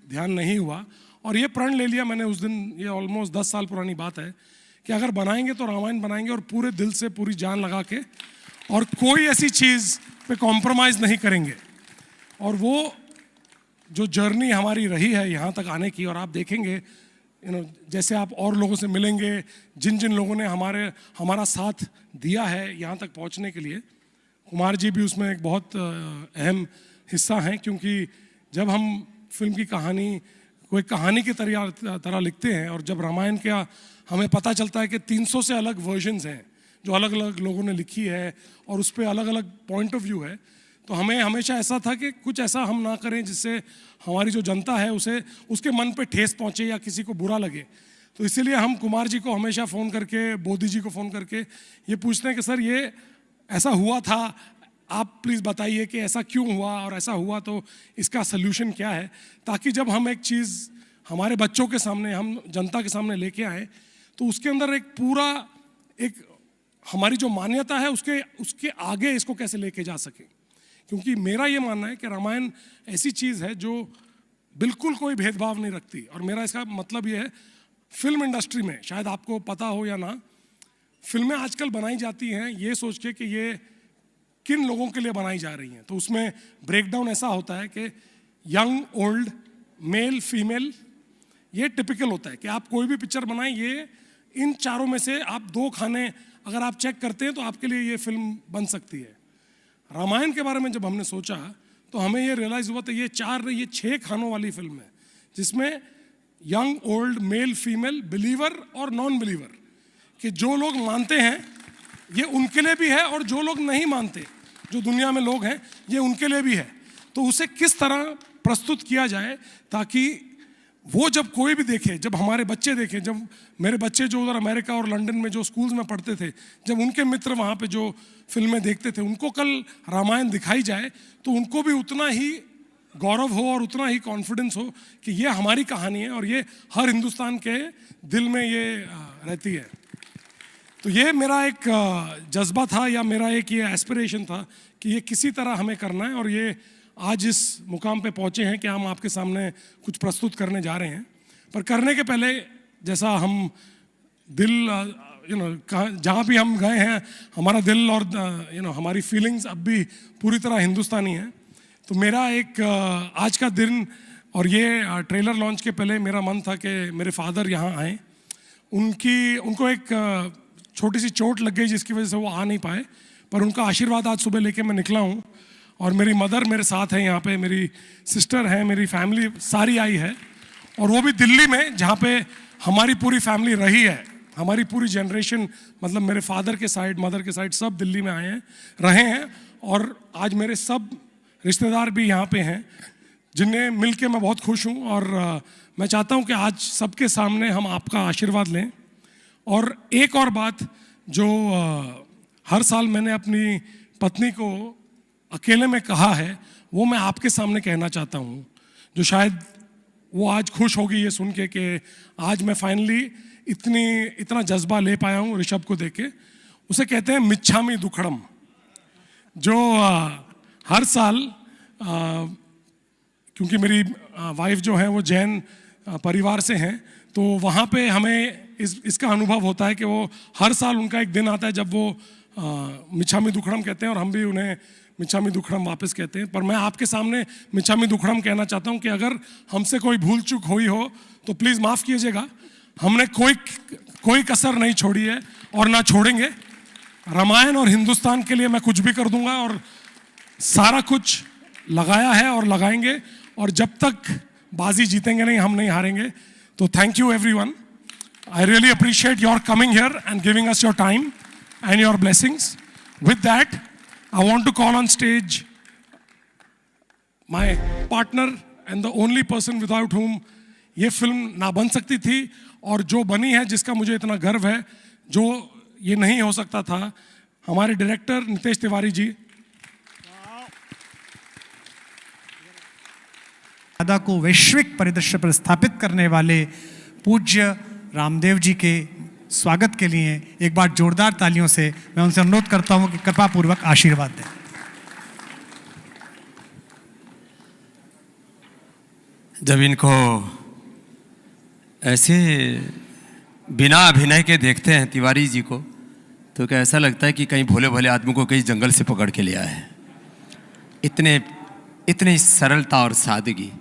Speaker 4: ध्यान नहीं हुआ और ये प्रण ले लिया मैंने उस दिन, ये ऑलमोस्ट 10 साल पुरानी बात है, कि अगर बनाएंगे तो रामायण बनाएंगे और पूरे दिल से, पूरी जान लगा के, और कोई ऐसी चीज़ पे कॉम्प्रोमाइज़ नहीं करेंगे। और वो जो जर्नी हमारी रही है यहाँ तक आने की, और आप देखेंगे जैसे आप और लोगों से मिलेंगे, जिन जिन लोगों ने हमारा साथ दिया है यहाँ तक पहुँचने के लिए, कुमार जी भी उसमें एक बहुत अहम हिस्सा हैं। क्योंकि जब हम फिल्म की कहानी कोई कहानी की तरह लिखते हैं और जब रामायण का हमें पता चलता है कि 300 से अलग वर्जन्स हैं जो अलग अलग लोगों ने लिखी है और उस पर अलग अलग पॉइंट ऑफ व्यू है, तो हमें हमेशा ऐसा था कि कुछ ऐसा हम ना करें जिससे हमारी जो जनता है उसे उसके मन पे ठेस पहुंचे या किसी को बुरा लगे। तो इसीलिए हम कुमार जी को हमेशा फ़ोन करके, बोधी जी को फ़ोन करके ये पूछते हैं कि सर ये ऐसा हुआ था, आप प्लीज़ बताइए कि ऐसा क्यों हुआ और ऐसा हुआ तो इसका सल्यूशन क्या है, ताकि जब हम एक चीज़ हमारे बच्चों के सामने, हम जनता के सामने लेके आए तो उसके अंदर एक पूरा एक हमारी जो मान्यता है उसके आगे इसको कैसे लेके जा सके। क्योंकि मेरा ये मानना है कि रामायण ऐसी चीज़ है जो बिल्कुल कोई भेदभाव नहीं रखती। और मेरा इसका मतलब ये है, फिल्म इंडस्ट्री में शायद आपको पता हो या ना, फिल्में आजकल बनाई जाती हैं ये सोच के कि ये किन लोगों के लिए बनाई जा रही हैं। तो उसमें ब्रेकडाउन ऐसा होता है कि यंग, ओल्ड, मेल, फीमेल, ये टिपिकल होता है कि आप कोई भी पिक्चर बनाएं, ये इन चारों में से आप 2 खाने अगर आप चेक करते हैं तो आपके लिए ये फिल्म बन सकती है। रामायण के बारे में जब हमने सोचा तो हमें ये रियलाइज़ हुआ तो ये 6 खानों वाली फिल्म है जिसमें young, old, male, female, believer और नॉन बिलीवर, कि जो लोग मानते हैं ये उनके लिए भी है और जो लोग नहीं मानते, जो दुनिया में लोग हैं, ये उनके लिए भी है। तो उसे किस तरह प्रस्तुत किया जाए ताकि वो जब कोई भी देखे, जब हमारे बच्चे देखें, जब मेरे बच्चे जो उधर अमेरिका और लंदन में जो स्कूल्स में पढ़ते थे, जब उनके मित्र वहाँ पे जो फिल्में देखते थे, उनको कल रामायण दिखाई जाए तो उनको भी उतना ही गौरव हो और उतना ही कॉन्फिडेंस हो कि ये हमारी कहानी है और ये हर हिंदुस्तान के दिल में ये रहती है। तो ये मेरा एक जज्बा था या मेरा एक ये एस्पिरेशन था कि ये किसी तरह हमें करना है और ये आज इस मुकाम पे पहुँचे हैं कि हम आपके सामने कुछ प्रस्तुत करने जा रहे हैं। पर करने के पहले, जैसा हम दिल जहाँ भी हम गए हैं, हमारा दिल और हमारी फीलिंग्स अब भी पूरी तरह हिंदुस्तानी है। तो मेरा एक आज का दिन और ये ट्रेलर लॉन्च के पहले मेरा मन था कि मेरे फादर यहाँ आए। उनको एक छोटी सी चोट लग गई जिसकी वजह से वो आ नहीं पाए, पर उनका आशीर्वाद आज सुबह लेके मैं निकला हूँ। और मेरी मदर मेरे साथ है यहाँ पे, मेरी सिस्टर है, मेरी फैमिली सारी आई है, और वो भी दिल्ली में जहाँ पे हमारी पूरी फैमिली रही है। हमारी पूरी जनरेशन, मतलब मेरे फादर के साइड, मदर के साइड, सब दिल्ली में आए हैं, रहे हैं। और आज मेरे सब रिश्तेदार भी यहाँ पे हैं जिन्हें मिल के मैं बहुत खुश हूँ। और मैं चाहता हूँ कि आज सबके सामने हम आपका आशीर्वाद लें। और एक और बात जो हर साल मैंने अपनी पत्नी को अकेले में कहा है, वो मैं आपके सामने कहना चाहता हूँ, जो शायद वो आज खुश होगी ये सुन के कि आज मैं फाइनली इतना जज्बा ले पाया हूँ ऋषभ को देख के। उसे कहते हैं मिच्छामी दुक्कड़म, जो हर साल क्योंकि मेरी वाइफ जो है वो जैन परिवार से हैं, तो वहाँ पे हमें इसका अनुभव होता है कि वो हर साल उनका एक दिन आता है जब वो मिच्छामी दुक्कड़म कहते हैं और हम भी उन्हें मिच्छामी दुक्कड़म वापस कहते हैं। पर मैं आपके सामने मिच्छामी दुक्कड़म कहना चाहता हूँ कि अगर हमसे कोई भूल चूक हुई हो तो प्लीज़ माफ़ कीजिएगा। हमने कोई कसर नहीं छोड़ी है और ना छोड़ेंगे। रामायण और हिंदुस्तान के लिए मैं कुछ भी कर दूंगा, और सारा कुछ लगाया है और लगाएंगे, और जब तक बाजी जीतेंगे नहीं, हम नहीं हारेंगे। तो thank you everyone. I really appreciate your coming here and giving us your time and your blessings. With that, I want to call on stage my partner and the only person without whom ये फिल्म ना बन सकती थी, और जो बनी है, जिसका मुझे इतना गर्व है, जो ये नहीं हो सकता था, हमारे डायरेक्टर नितेश तिवारी जी।
Speaker 1: मर्यादा को वैश्विक परिदृश्य पर स्थापित करने वाले पूज्य रामदेव जी के स्वागत के लिए एक बार जोरदार तालियों से मैं उनसे अनुरोध करता हूं कि कृपा पूर्वक आशीर्वाद दें।
Speaker 6: जब इनको ऐसे बिना अभिनय के देखते हैं तिवारी जी को, तो क्या ऐसा लगता है कि कहीं भोले भोले आदमी को कहीं जंगल से पकड़ के लिया है। इतनी सरलता और सादगी,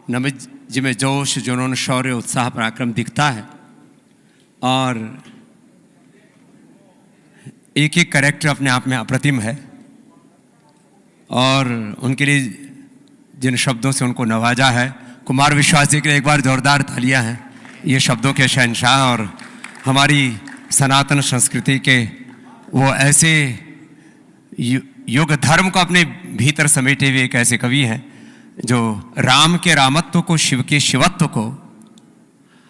Speaker 6: नमित जी में जोश, जुनून, शौर्य, उत्साह, पराक्रम दिखता है, और एक एक कैरेक्टर अपने आप में अप्रतिम है। और उनके लिए जिन शब्दों से उनको नवाजा है, कुमार विश्वास जी के लिए एक बार जोरदार तालियां हैं। ये शब्दों के शहंशाह और हमारी सनातन संस्कृति के वो ऐसे युग धर्म को अपने भीतर समेटे हुए एक ऐसे कवि हैं जो राम के रामत्व को, शिव के शिवत्व को,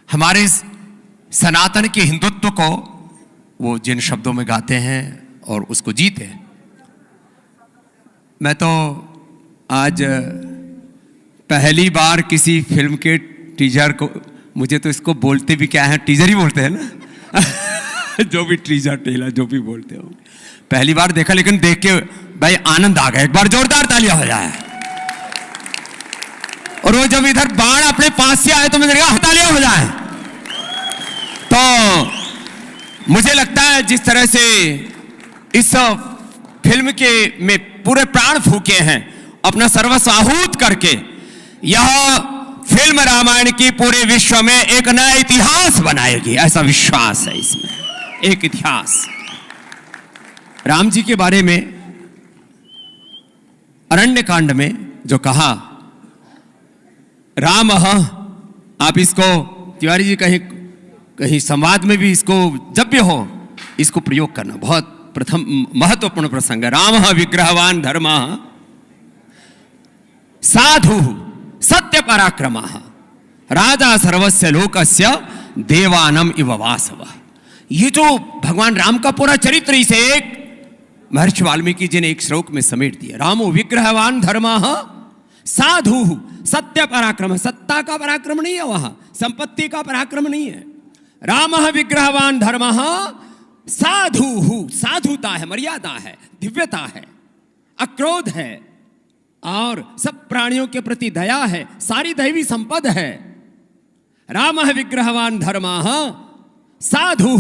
Speaker 6: हमारे सनातन के हिंदुत्व को वो जिन शब्दों में गाते हैं और उसको जीते हैं। मैं तो आज पहली बार किसी फिल्म के टीजर को, मुझे तो इसको बोलते भी क्या है, टीजर ही बोलते हैं ना जो भी टीजर टेलर जो भी बोलते हो, पहली बार देखा, लेकिन देख के भाई आनंद आ गया। एक बार जोरदार तालियां हो जाए। और वो जब इधर बाण अपने पास से आए तो मैंने कहा तालियां हो जाए। तो मुझे लगता है जिस तरह से इस फिल्म के में पूरे प्राण फूके हैं, अपना सर्वस्व आहूत करके, यह फिल्म रामायण की पूरे विश्व में एक नया इतिहास बनाएगी, ऐसा विश्वास है इसमें। एक इतिहास राम जी के बारे में अरण्य कांड में जो कहा, राम, आप इसको तिवारी जी कहीं संवाद में भी इसको जब भी हो इसको प्रयोग करना, बहुत प्रथम महत्वपूर्ण प्रसंग है। राम विग्रहवान धर्म साधु सत्य पराक्रम राजा सर्वस्य लोकस्य देवानम इव वासव। ये जो भगवान राम का पूरा चरित्र इसे एक महर्षि वाल्मीकि जी ने एक श्लोक में समेट दिया। रामो विग्रहवान धर्म साधु सत्य पराक्रम। सत्ता का पराक्रम नहीं है, वहां संपत्ति का पराक्रम नहीं है। राम विग्रहवान धर्म साधु, साधुता है, मर्यादा है, दिव्यता है, अक्रोध है, और सब प्राणियों के प्रति दया है, सारी दैवी संपद है। राम विग्रहवान धर्म साधु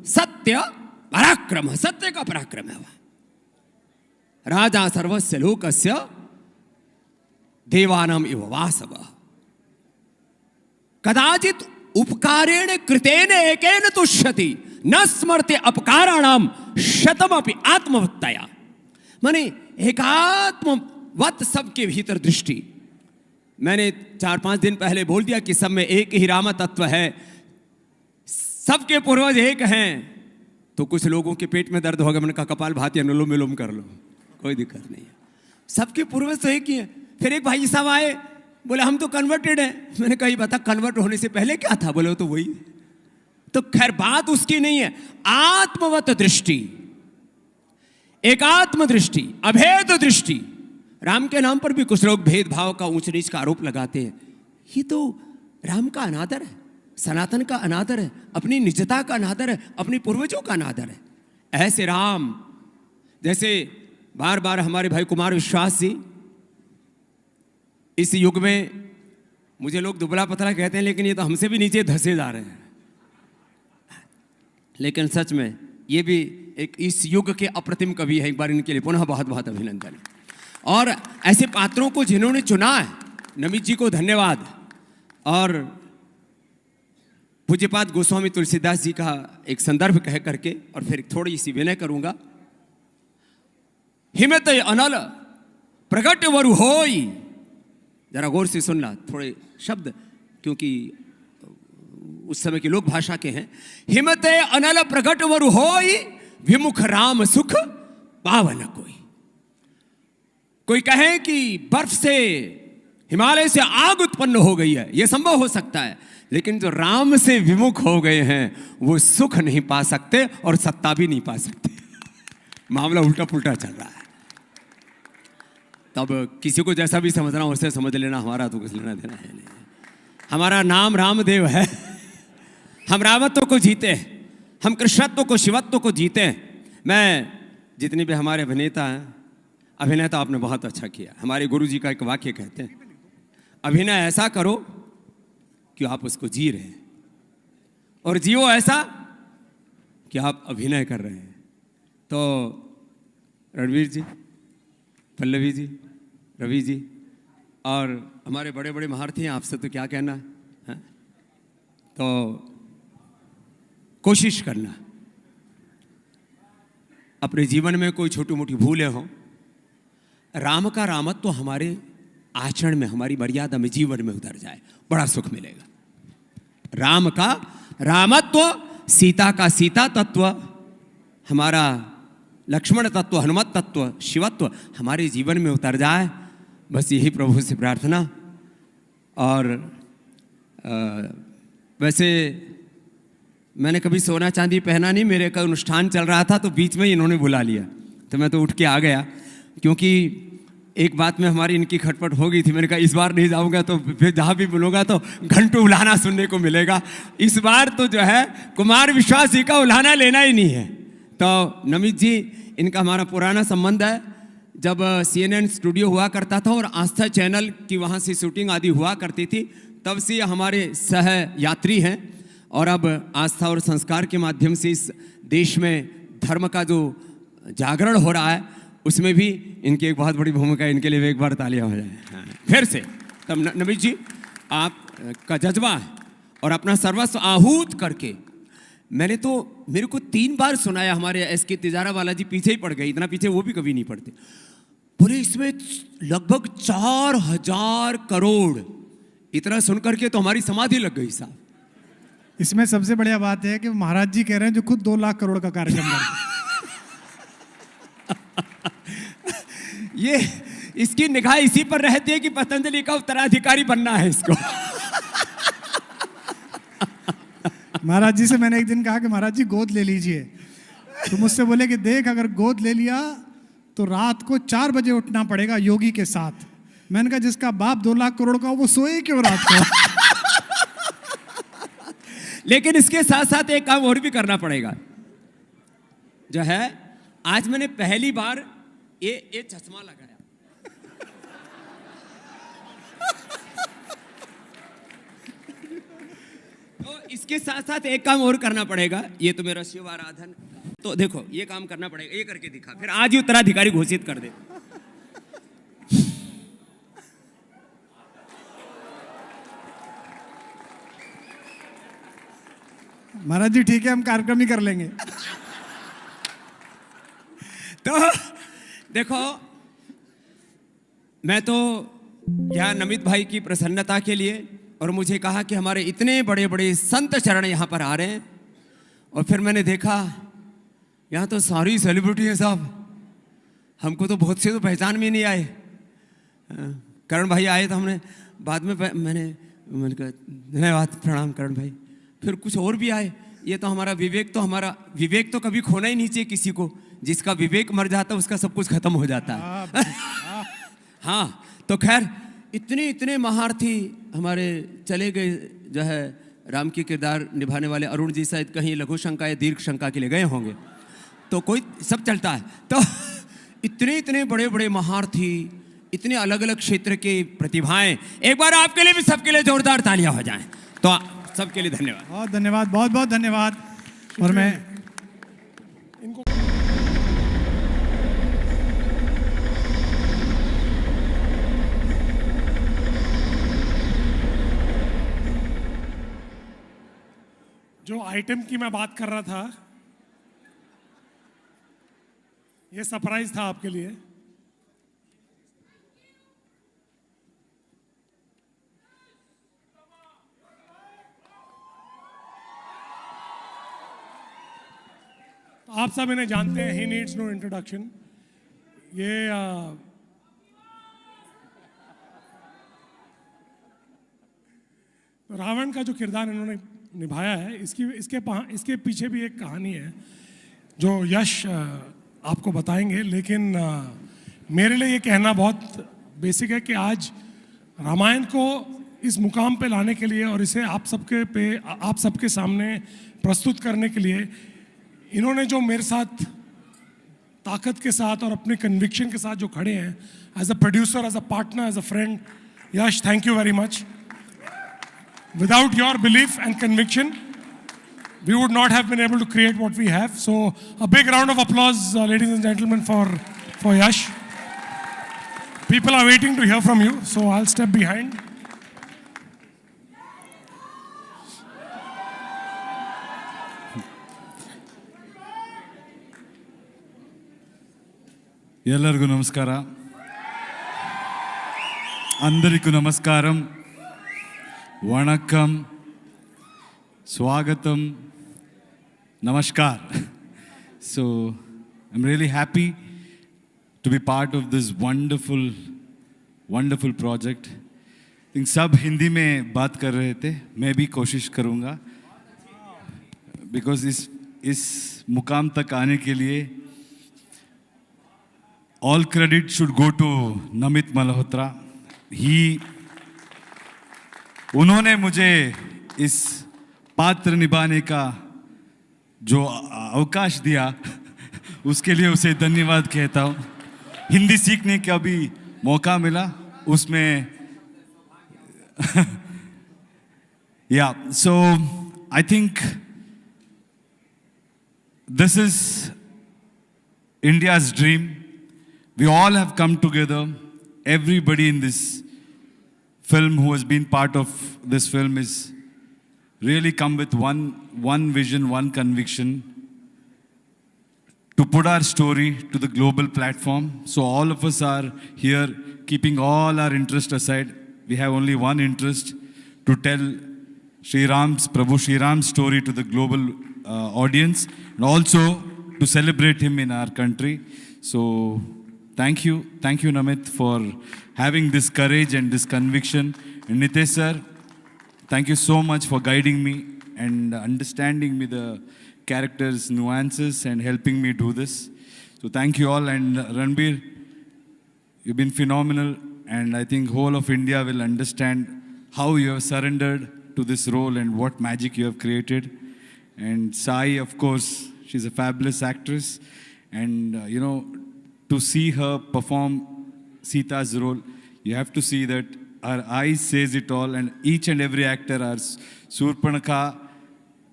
Speaker 6: सत्य पराक्रम, सत्य का पराक्रम है वह। राजा सर्वस्य लोकस्य देवानाम इव वासव। कदाचित उपकारेण कृतेन एकेन तुष्यति न स्मरते अपकाराणाम शतमपि आत्मवत्तया। माने एकात्मवत सबके भीतर दृष्टि। मैंने 4-5 दिन पहले बोल दिया कि सब में एक ही राम तत्व है, सबके पूर्वज एक हैं। तो कुछ लोगों के पेट में दर्द होगा, मैंने कहा कपाल भाती अनुलोम विलोम कर लो, कोई दिक्कत नहीं है, सबके पूर्वज तो एक ही है। फिर एक भाई साहब आए, बोले हम तो कन्वर्टेड हैं। मैंने कहा बता कन्वर्ट होने से पहले क्या था? बोले तो वही। तो खैर बात उसकी नहीं है, आत्मवत दृष्टि, एकात्म दृष्टि, अभेद दृष्टि। राम के नाम पर भी कुछ लोग भेदभाव का, ऊंच नीच का आरोप लगाते हैं। ये तो राम का अनादर है, सनातन का अनादर है, अपनी निजता का अनादर है, अपने पूर्वजों का अनादर है। ऐसे राम, जैसे बार बार हमारे भाई कुमार विश्वास जी, इस युग में मुझे लोग दुबला पतला कहते हैं, लेकिन ये तो हमसे भी नीचे धंसे जा रहे हैं। लेकिन सच में ये भी एक इस युग के अप्रतिम कवि है। एक बार इनके लिए पुनः बहुत बहुत अभिनंदन। और ऐसे पात्रों को जिन्होंने चुना है, नमित जी को धन्यवाद। और पूज्यपाद गोस्वामी तुलसीदास जी का एक संदर्भ कह करके और फिर थोड़ी सी विनय करूंगा। हिमत अनल प्रगट वरु होई, जरा गौर से सुनना थोड़े शब्द, क्योंकि उस समय की लोक भाषा के हैं। हिमत अनल प्रगट वरु होई, विमुख राम सुख पावन कोई। कोई कहे कि बर्फ से, हिमालय से आग उत्पन्न हो गई है, यह संभव हो सकता है, लेकिन जो राम से विमुख हो गए हैं वो सुख नहीं पा सकते और सत्ता भी नहीं पा सकते। मामला उल्टा पुल्टा चल रहा है। तब किसी को जैसा भी समझना हो उसे समझ लेना, हमारा तो कुछ लेना देना है नहीं। हमारा नाम रामदेव है, हम रामत्व को जीते हैं, हम कृष्णत्व को, शिवत्व को जीते हैं। मैं जितने भी हमारे अभिनेता हैं, अभिनय तो आपने बहुत अच्छा किया। हमारे गुरु जी का एक वाक्य कहते हैं, अभिनय ऐसा करो कि आप उसको जी रहे हैं, और जियो ऐसा कि आप अभिनय कर रहे हैं। तो रणवीर जी, पल्लवी जी, रवि जी और हमारे बड़े बड़े महारथी हैं, आपसे तो क्या कहना है? तो कोशिश करना अपने जीवन में कोई छोटी मोटी भूलें हों, राम का रामत्व तो हमारे आचरण में, हमारी मर्यादा में, जीवन में उतर जाए, बड़ा सुख मिलेगा। राम का रामत्व, सीता का सीता तत्व, हमारा लक्ष्मण तत्व, हनुमत तत्व, शिवत्व हमारे जीवन में उतर जाए, बस यही प्रभु से प्रार्थना। और वैसे मैंने कभी सोना चांदी पहना नहीं, मेरे का अनुष्ठान चल रहा था तो बीच में ही इन्होंने बुला लिया, तो मैं तो उठ के आ गया, क्योंकि एक बात में हमारी इनकी खटपट हो गई थी। मैंने कहा इस बार नहीं जाऊंगा तो फिर जहाँ भी बोलूँगा तो घंटों उल्हाना सुनने को मिलेगा। इस बार तो जो है कुमार विश्वास जी का उल्हाना लेना ही नहीं है। तो नमित जी, इनका हमारा पुराना संबंध है। जब CNN स्टूडियो हुआ करता था और आस्था चैनल की वहाँ से शूटिंग आदि हुआ करती थी, तब से हमारे सह यात्री हैं। और अब आस्था और संस्कार के माध्यम से इस देश में धर्म का जो जागरण हो रहा है, उसमें भी इनकी एक बहुत बड़ी भूमिका है। इनके लिए एक बार तालियां हो जाए फिर से। तब नमित जी, आपका जज्बा है और अपना सर्वस्व आहूत करके, मेरे को 3 बार सुनाया। हमारे SK तिजारा वाला जी पीछे ही पड़ गए, इतना पीछे वो भी कभी नहीं पड़ते। बोले इसमें लगभग 4000 करोड़, इतना सुन करके तो हमारी समाधि लग गई साहब।
Speaker 1: इसमें सबसे बढ़िया बात है कि महाराज जी कह रहे हैं जो खुद 2 लाख करोड़ का कार्यक्रम करते हैं।
Speaker 6: ये इसकी निगाह इसी पर रहती है कि पतंजलि का उत्तराधिकारी बनना है इसको।
Speaker 1: महाराज जी से मैंने एक दिन कहा कि महाराज जी गोद ले लीजिए, तो मुझसे बोले कि देख अगर गोद ले लिया तो रात को 4 बजे उठना पड़ेगा योगी के साथ। मैंने कहा जिसका बाप 2 लाख करोड़ का वो सोए क्यों रात को?
Speaker 6: लेकिन इसके साथ साथ एक काम और भी करना पड़ेगा, जो है आज मैंने पहली बार ये चश्मा लगाया। तो इसके साथ साथ एक काम और करना पड़ेगा, ये तो मेरा शिव आराधन। तो देखो ये काम करना पड़ेगा, ये करके दिखा, फिर आज ही उत्तराधिकारी घोषित कर दे।
Speaker 1: महाराज जी ठीक है, हम कार्यक्रम ही कर लेंगे।
Speaker 6: तो देखो, मैं तो यहाँ नमित भाई की प्रसन्नता के लिए, और मुझे कहा कि हमारे इतने बड़े बड़े संत चरण यहाँ पर आ रहे हैं, और फिर मैंने देखा यहाँ तो सारी सेलिब्रिटी है साहब, हमको तो बहुत से तो पहचान में नहीं आए। करण भाई आए तो हमने बाद में मैंने कहा धन्यवाद, प्रणाम करण भाई। फिर कुछ और भी आए। ये तो हमारा विवेक तो कभी खोना ही नहीं चाहिए किसी को। जिसका विवेक मर जाता है उसका सब कुछ खत्म हो जाता है। हाँ, तो खैर इतने महारथी हमारे चले गए, जो है राम की किरदार निभाने वाले अरुण जी शायद कहीं लघु शंका या दीर्घ शंका के लिए गए होंगे, तो कोई सब चलता है। तो इतने बड़े बड़े महारथी, इतने अलग अलग क्षेत्र के प्रतिभाएं, एक बार आपके लिए भी सबके लिए जोरदार तालियां हो जाएं। तो सबके लिए धन्यवाद,
Speaker 1: बहुत धन्यवाद, बहुत बहुत धन्यवाद। और मैं
Speaker 4: आइटम की मैं बात कर रहा था, ये सरप्राइज था आपके लिए। तो आप सब इन्हें जानते हैं, ही नीड्स नो इंट्रोडक्शन। ये रावण का जो किरदार इन्होंने निभाया है, इसके पीछे भी एक कहानी है जो यश आपको बताएंगे। लेकिन मेरे लिए ये कहना बहुत बेसिक है कि आज रामायण को इस मुकाम पे लाने के लिए और इसे आप सबके सामने प्रस्तुत करने के लिए इन्होंने जो मेरे साथ ताकत के साथ और अपने कन्विक्शन के साथ जो खड़े हैं, as a producer, as a partner, as a friend, Yash, thank you very much. Without your belief and conviction, we would not have been able to create what we have. So a big round of applause, ladies and gentlemen, for Yash. People are waiting to hear from you, so I'll step behind.
Speaker 8: ಎಲ್ಲರಿಗೂ ನಮಸ್ಕಾರ. అందరికీ నమస్కారం. Vanakkam, Swagatam, Namaskar. So I'm really happy to be part of this wonderful project. I think सब हिंदी में बात कर रहे थे, मैं भी कोशिश करूँगा because इस मुकाम तक आने के लिए all credit should go to Namit Malhotra. उन्होंने मुझे इस पात्र निभाने का जो अवकाश दिया, उसके लिए उसे धन्यवाद कहता हूँ। हिंदी सीखने का भी मौका मिला उसमें। Yeah, so I think this is India's dream. We all have come together. Everybody in this film who has been part of this film is really come with one vision, one conviction to put our story to the global platform. So all of us are here keeping all our interest aside. We have only one interest, to tell Prabhu Sri Ram's story to the global audience, and also to celebrate him in our country. So thank you Namit for having this courage and this conviction. And Nitesh sir, thank you so much for guiding me and understanding me the characters' nuances and helping me do this. So thank you all. And Ranbir, you've been phenomenal, and I think whole of India will understand how you have surrendered to this role and what magic you have created. And Sai, of course, she's a fabulous actress, and to see her perform Sita's role, you have to see that her eyes says it all, and each and every actor, our Surpanakha,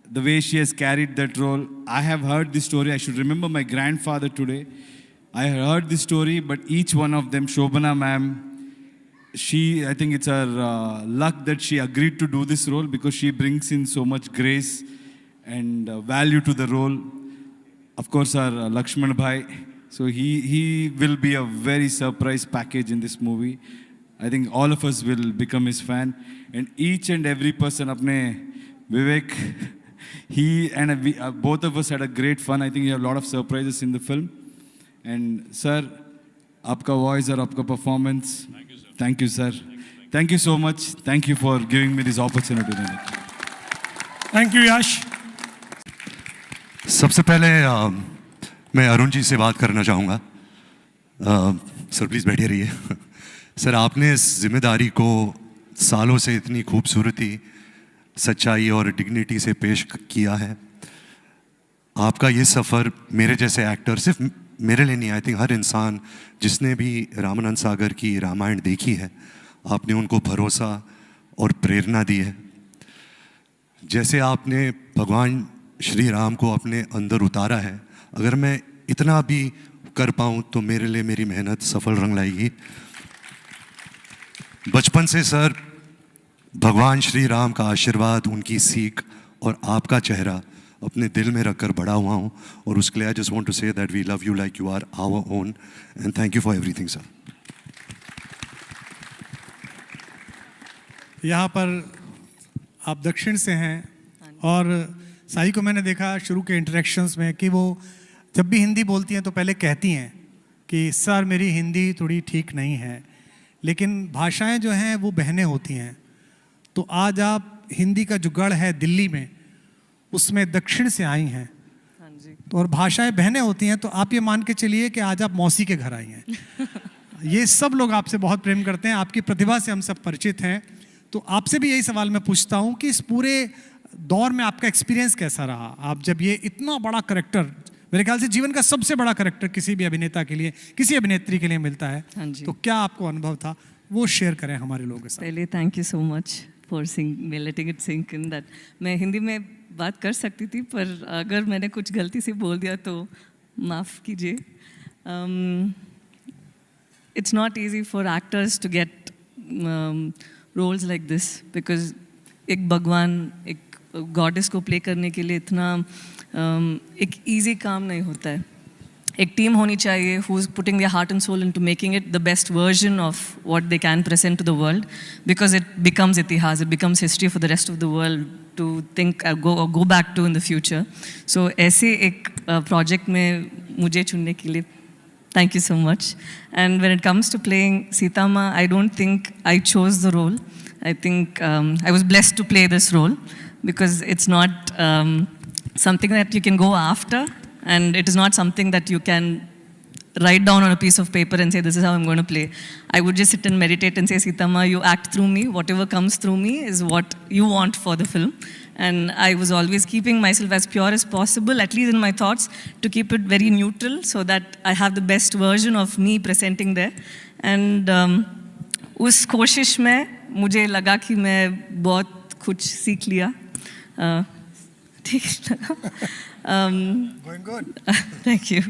Speaker 8: the way she has carried that role. I have heard this story. I should remember my grandfather today. I heard this story, but each one of them, Shobana ma'am, I think it's her luck that she agreed to do this role, because she brings in so much grace and value to the role. Of course, our Lakshman Bhai. So he will be a very surprise package in this movie. I think all of us will become his fan. And each and every person, apne Vivek, he and both of us had a great fun. I think you have a lot of surprises in the film. And sir, aapka voice or aapka performance. Thank you, sir. Thank you so much. Thank you for giving me this opportunity.
Speaker 4: Thank you, Yash.
Speaker 9: सबसे पहले मैं अरुण जी से बात करना चाहूँगा। सर प्लीज़ बैठे रहिए। सर, आपने इस जिम्मेदारी को सालों से इतनी खूबसूरती, सच्चाई और डिग्निटी से पेश किया है। आपका ये सफ़र मेरे जैसे एक्टर, सिर्फ मेरे लिए नहीं, आई थिंक हर इंसान जिसने भी रामानंद सागर की रामायण देखी है, आपने उनको भरोसा और प्रेरणा दी है। जैसे आपने भगवान श्री राम को अपने अंदर उतारा है, अगर मैं इतना भी कर पाऊँ तो मेरे लिए मेरी मेहनत सफल रंग लाएगी। बचपन से सर भगवान श्री राम का आशीर्वाद, उनकी सीख और आपका चेहरा अपने दिल में रखकर बड़ा हुआ हूँ, और उसके लिए I just want to say that we love you like you are our own, and thank you for everything sir.
Speaker 1: यहाँ पर आप दक्षिण से हैं, और साई को मैंने देखा शुरू के इंटरेक्शंस में कि वो जब भी हिंदी बोलती हैं तो पहले कहती हैं कि सर मेरी हिंदी थोड़ी ठीक नहीं है, लेकिन भाषाएं जो हैं वो बहनें होती हैं। तो आज आप हिंदी का जो गढ़ है दिल्ली में, उसमें दक्षिण से आई हैं, तो और भाषाएं बहनें होती हैं, तो आप ये मान के चलिए कि आज आप मौसी के घर आई हैं। ये सब लोग आपसे बहुत प्रेम करते हैं, आपकी प्रतिभा से हम सब परिचित हैं। तो आपसे भी यही सवाल मैं पूछता हूँ कि इस पूरे दौर में आपका एक्सपीरियंस कैसा रहा? आप जब ये इतना बड़ा करैक्टर, मेरे ख्याल से जीवन का सबसे बड़ा करैक्टर किसी भी अभिनेता के लिए, किसी अभिनेत्री के लिए मिलता है, तो क्या आपको अनुभव था, वो शेयर करें हमारे लोगों के साथ।
Speaker 10: पहले thank you so much for letting it sink in that मैं हिंदी में बात कर सकती थी, पर अगर मैंने कुछ गलती से बोल दिया तो माफ़ कीजिए। It's not easy for actors to get roles like this, because एक भगवान, एक गॉडेस को प्ले करने के लिए इतना एक ईजी काम नहीं होता है। एक टीम होनी चाहिए who is putting their heart and soul into making it the best version of what they can present to the world, because it becomes itihas, it becomes history for the rest of the world to think go back to in the future. So ऐसे एक project में मुझे चुनने के लिए thank you so much. And when it comes to playing Sita Ma, I don't think I chose the role. I think I was blessed to play this role, because it's not something that you can go after, and it is not something that you can write down on a piece of paper and say, this is how I'm going to play. I would just sit and meditate and say, Sita Ma, you act through me. Whatever comes through me is what you want for the film. And I was always keeping myself as pure as possible, at least in my thoughts, to keep it very neutral so that I have the best version of me presenting there. And उस कोशिश में मुझे लगा कि मैं बहुत कुछ सीख लिया। ठीक लगा?
Speaker 1: Going good.
Speaker 10: Thank you.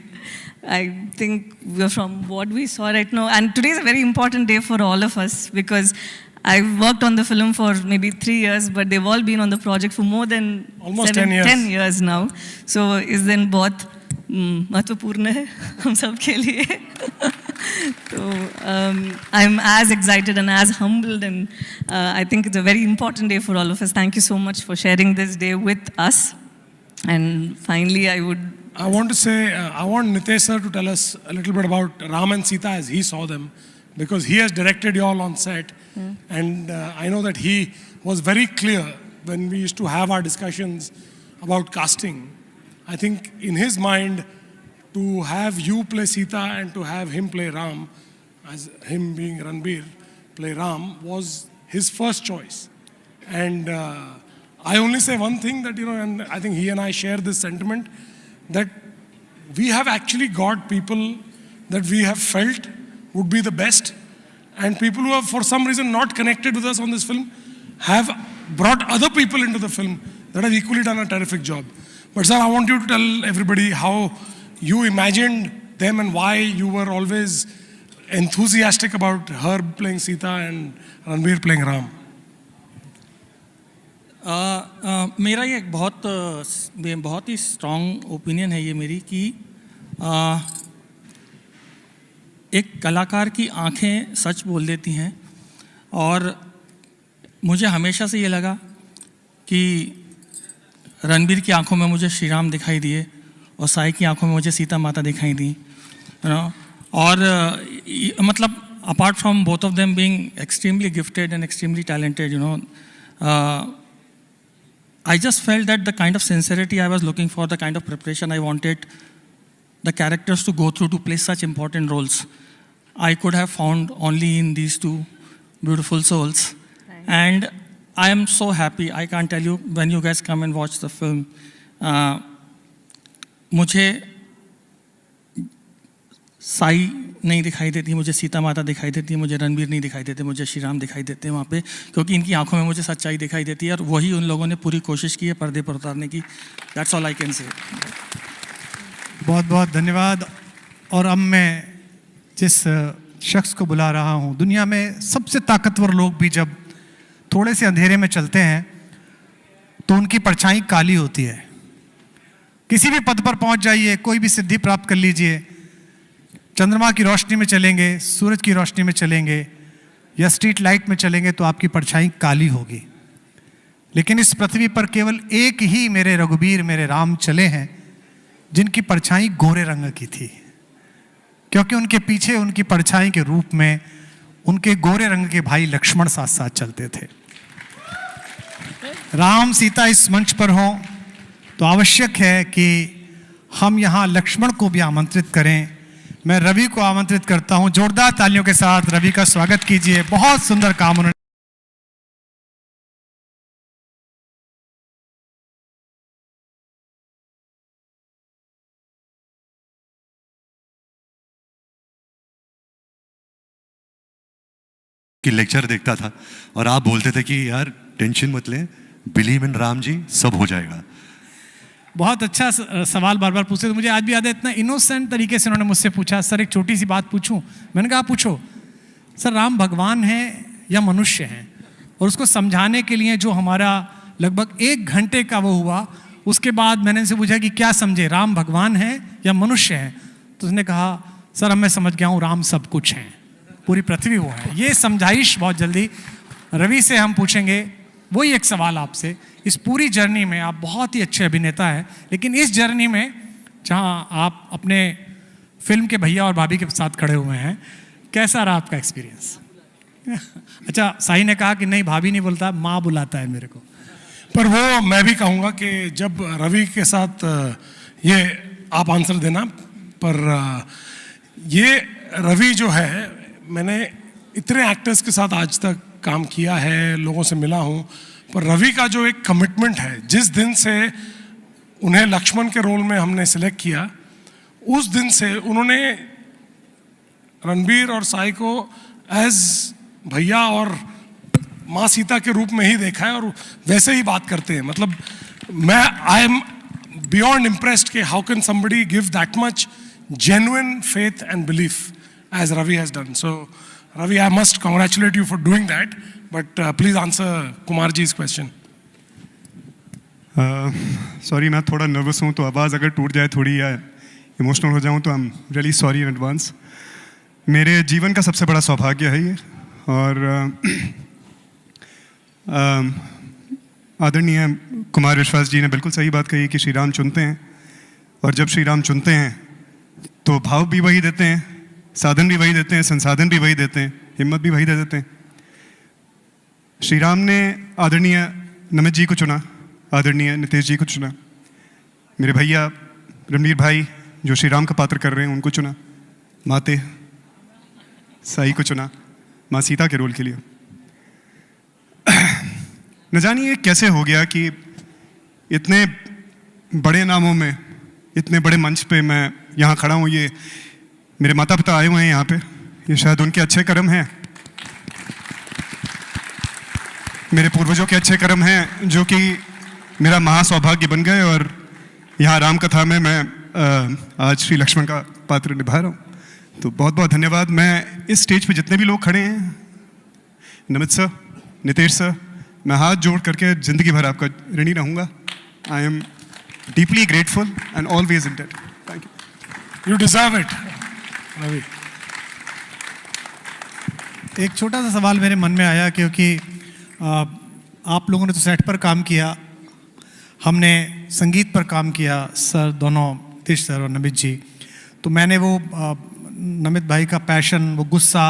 Speaker 10: I think from what we saw right now, and today is a very important day for all of us, because I've worked on the film for maybe 3 years, but they've all been on the project for more than
Speaker 4: almost 10
Speaker 10: years now. So इस दिन बहुत महत्वपूर्ण है हम सब के लिए। तो I'm as excited and as humbled, and I think it's a very important day for all of us. Thank you so much for sharing this day with us. And finally, I
Speaker 4: want to say, I want Nitesh sir to tell us a little bit about Ram and Sita as he saw them, because he has directed you all on set. And I know that he was very clear when we used to have our discussions about casting. I think in his mind, to have you play Sita and to have him play Ram, as him being Ranbir, play Ram, was his first choice. And I only say one thing, that, and I think he and I share this sentiment, that we have actually got people that we have felt would be the best, and people who have for some reason not connected with us on this film have brought other people into the film that have equally done a terrific job. But sir, I want you to tell everybody how you imagined them and why you were always enthusiastic about her playing Sita and Ranbir playing Ram.
Speaker 2: मेरा ये एक बहुत ही स्ट्रॉन्ग ओपिनियन है ये मेरी, कि एक कलाकार की आंखें सच बोल देती हैं, और मुझे हमेशा से ये लगा कि रणबीर की आंखों में मुझे श्री राम दिखाई दिए, और साई की आंखों में मुझे सीता माता दिखाई दी, और मतलब apart from both of them being extremely gifted and extremely talented, I just felt that the kind of sincerity I was looking for, the kind of preparation I wanted the characters to go through to play such important roles, I could have found only in these two beautiful souls. And I am so happy. I can't tell you, when you guys come and watch the film, मुझे साई नहीं दिखाई देती, मुझे सीता माता दिखाई देती, मुझे रणबीर नहीं दिखाई देते, मुझे श्री राम दिखाई देते हैं वहाँ पे, क्योंकि इनकी आंखों में मुझे सच्चाई दिखाई देती है, और वही उन लोगों ने पूरी कोशिश की है पर्दे पर उतारने की। That's all I can say.
Speaker 1: बहुत बहुत धन्यवाद। और अब मैं जिस शख्स को बुला रहा हूँ, दुनिया में सबसे ताकतवर लोग भी जब थोड़े से अंधेरे में चलते हैं तो उनकी परछाई काली होती है। किसी भी पद पर पहुंच जाइए, कोई भी सिद्धि प्राप्त कर लीजिए, चंद्रमा की रोशनी में चलेंगे, सूरज की रोशनी में चलेंगे या स्ट्रीट लाइट में चलेंगे तो आपकी परछाई काली होगी। लेकिन इस पृथ्वी पर केवल एक ही मेरे रघुबीर, मेरे राम चले हैं जिनकी परछाई गोरे रंग की थी, क्योंकि उनके पीछे उनकी परछाई के रूप में उनके गोरे रंग के भाई लक्ष्मण साथ साथ चलते थे। राम सीता इस मंच पर हों तो आवश्यक है कि हम यहाँ लक्ष्मण को भी आमंत्रित करें। मैं रवि को आमंत्रित करता हूं, जोरदार तालियों के साथ रवि का स्वागत कीजिए। बहुत सुंदर काम उन्होंने
Speaker 9: की लेक्चर देखता था और आप बोलते थे कि यार टेंशन मत लें, बिलीव इन राम जी, सब हो जाएगा।
Speaker 1: बहुत अच्छा सवाल बार बार पूछते थे। मुझे आज भी याद है, इतना इनोसेंट तरीके से उन्होंने मुझसे पूछा, सर एक छोटी सी बात पूछूं? मैंने कहा पूछो। सर राम भगवान है या मनुष्य हैं? और उसको समझाने के लिए जो हमारा लगभग 1 घंटे का वो हुआ, उसके बाद मैंने उनसे पूछा कि क्या समझे, राम भगवान है या मनुष्य हैं? तो उसने कहा सर अब मैं समझ गया हूँ, राम सब कुछ हैं, पूरी पृथ्वी वो है। ये समझाइश बहुत जल्दी रवि से हम पूछेंगे। वही एक सवाल आपसे, इस पूरी जर्नी में आप बहुत ही अच्छे अभिनेता हैं, लेकिन इस जर्नी में जहां आप अपने फिल्म के भैया और भाभी के साथ खड़े हुए हैं, कैसा रहा आपका एक्सपीरियंस? अच्छा, साई ने कहा कि नहीं भाभी नहीं बोलता, माँ बुलाता है मेरे को।
Speaker 4: पर वो मैं भी कहूँगा कि जब रवि के साथ ये आप आंसर देना, पर ये रवि जो है, मैंने इतने एक्टर्स के साथ आज तक काम किया है, लोगों से मिला हूँ, पर रवि का जो एक कमिटमेंट है, जिस दिन से उन्हें लक्ष्मण के रोल में हमने सिलेक्ट किया, उस दिन से उन्होंने रणबीर और साई को एज भैया और माँ सीता के रूप में ही देखा है और वैसे ही बात करते हैं। मतलब मैं आई एम बियॉन्ड इम्प्रेस्ड कि how can somebody give that much genuine faith and belief as Ravi has done. So Ravi, I must congratulate you for doing that, but please answer Kumar ji's question.
Speaker 11: Sorry मैं थोड़ा नर्वस हूँ, तो आवाज़ अगर टूट जाए थोड़ी या इमोशनल हो जाऊँ तो I am really sorry in advance. मेरे जीवन का सबसे बड़ा सौभाग्य है ये, और आदरणीय कुमार विश्वास जी ने बिल्कुल सही बात कही कि श्री राम चुनते हैं, और जब श्री राम चुनते हैं तो भाव भी वही देते हैं, साधन भी वही देते हैं, संसाधन भी वही देते हैं, हिम्मत भी वही दे देते हैं। श्री राम ने आदरणीय नमित जी को चुना, आदरणीय नितेश जी को चुना, मेरे भैया रणबीर भाई जो श्री राम का पात्र कर रहे हैं उनको चुना, माते साई को चुना माँ सीता के रोल के लिए। न जानिए कैसे हो गया कि इतने बड़े नामों में, इतने बड़े मंच पे मैं यहाँ खड़ा हूँ। ये मेरे माता पिता आए हुए हैं यहाँ पे, ये शायद उनके अच्छे कर्म हैं, मेरे पूर्वजों के अच्छे कर्म हैं जो कि मेरा महासौभाग्य बन गए, और यहाँ राम कथा में मैं आज श्री लक्ष्मण का पात्र निभा रहा हूँ। तो बहुत बहुत धन्यवाद। मैं इस स्टेज पे जितने भी लोग खड़े हैं, नमित सर, नितेश सर, मैं हाथ जोड़ करके जिंदगी भर आपका ऋणी रहूँगा। I am deeply grateful and always indebted. Thank you.
Speaker 4: You deserve it, Ravi.
Speaker 1: एक छोटा सा सवाल मेरे मन में आया, क्योंकि आप लोगों ने तो सेट पर काम किया, हमने संगीत पर काम किया, सर दोनों, नितेश सर और नमित जी। तो मैंने वो नमित भाई का पैशन, वो गुस्सा,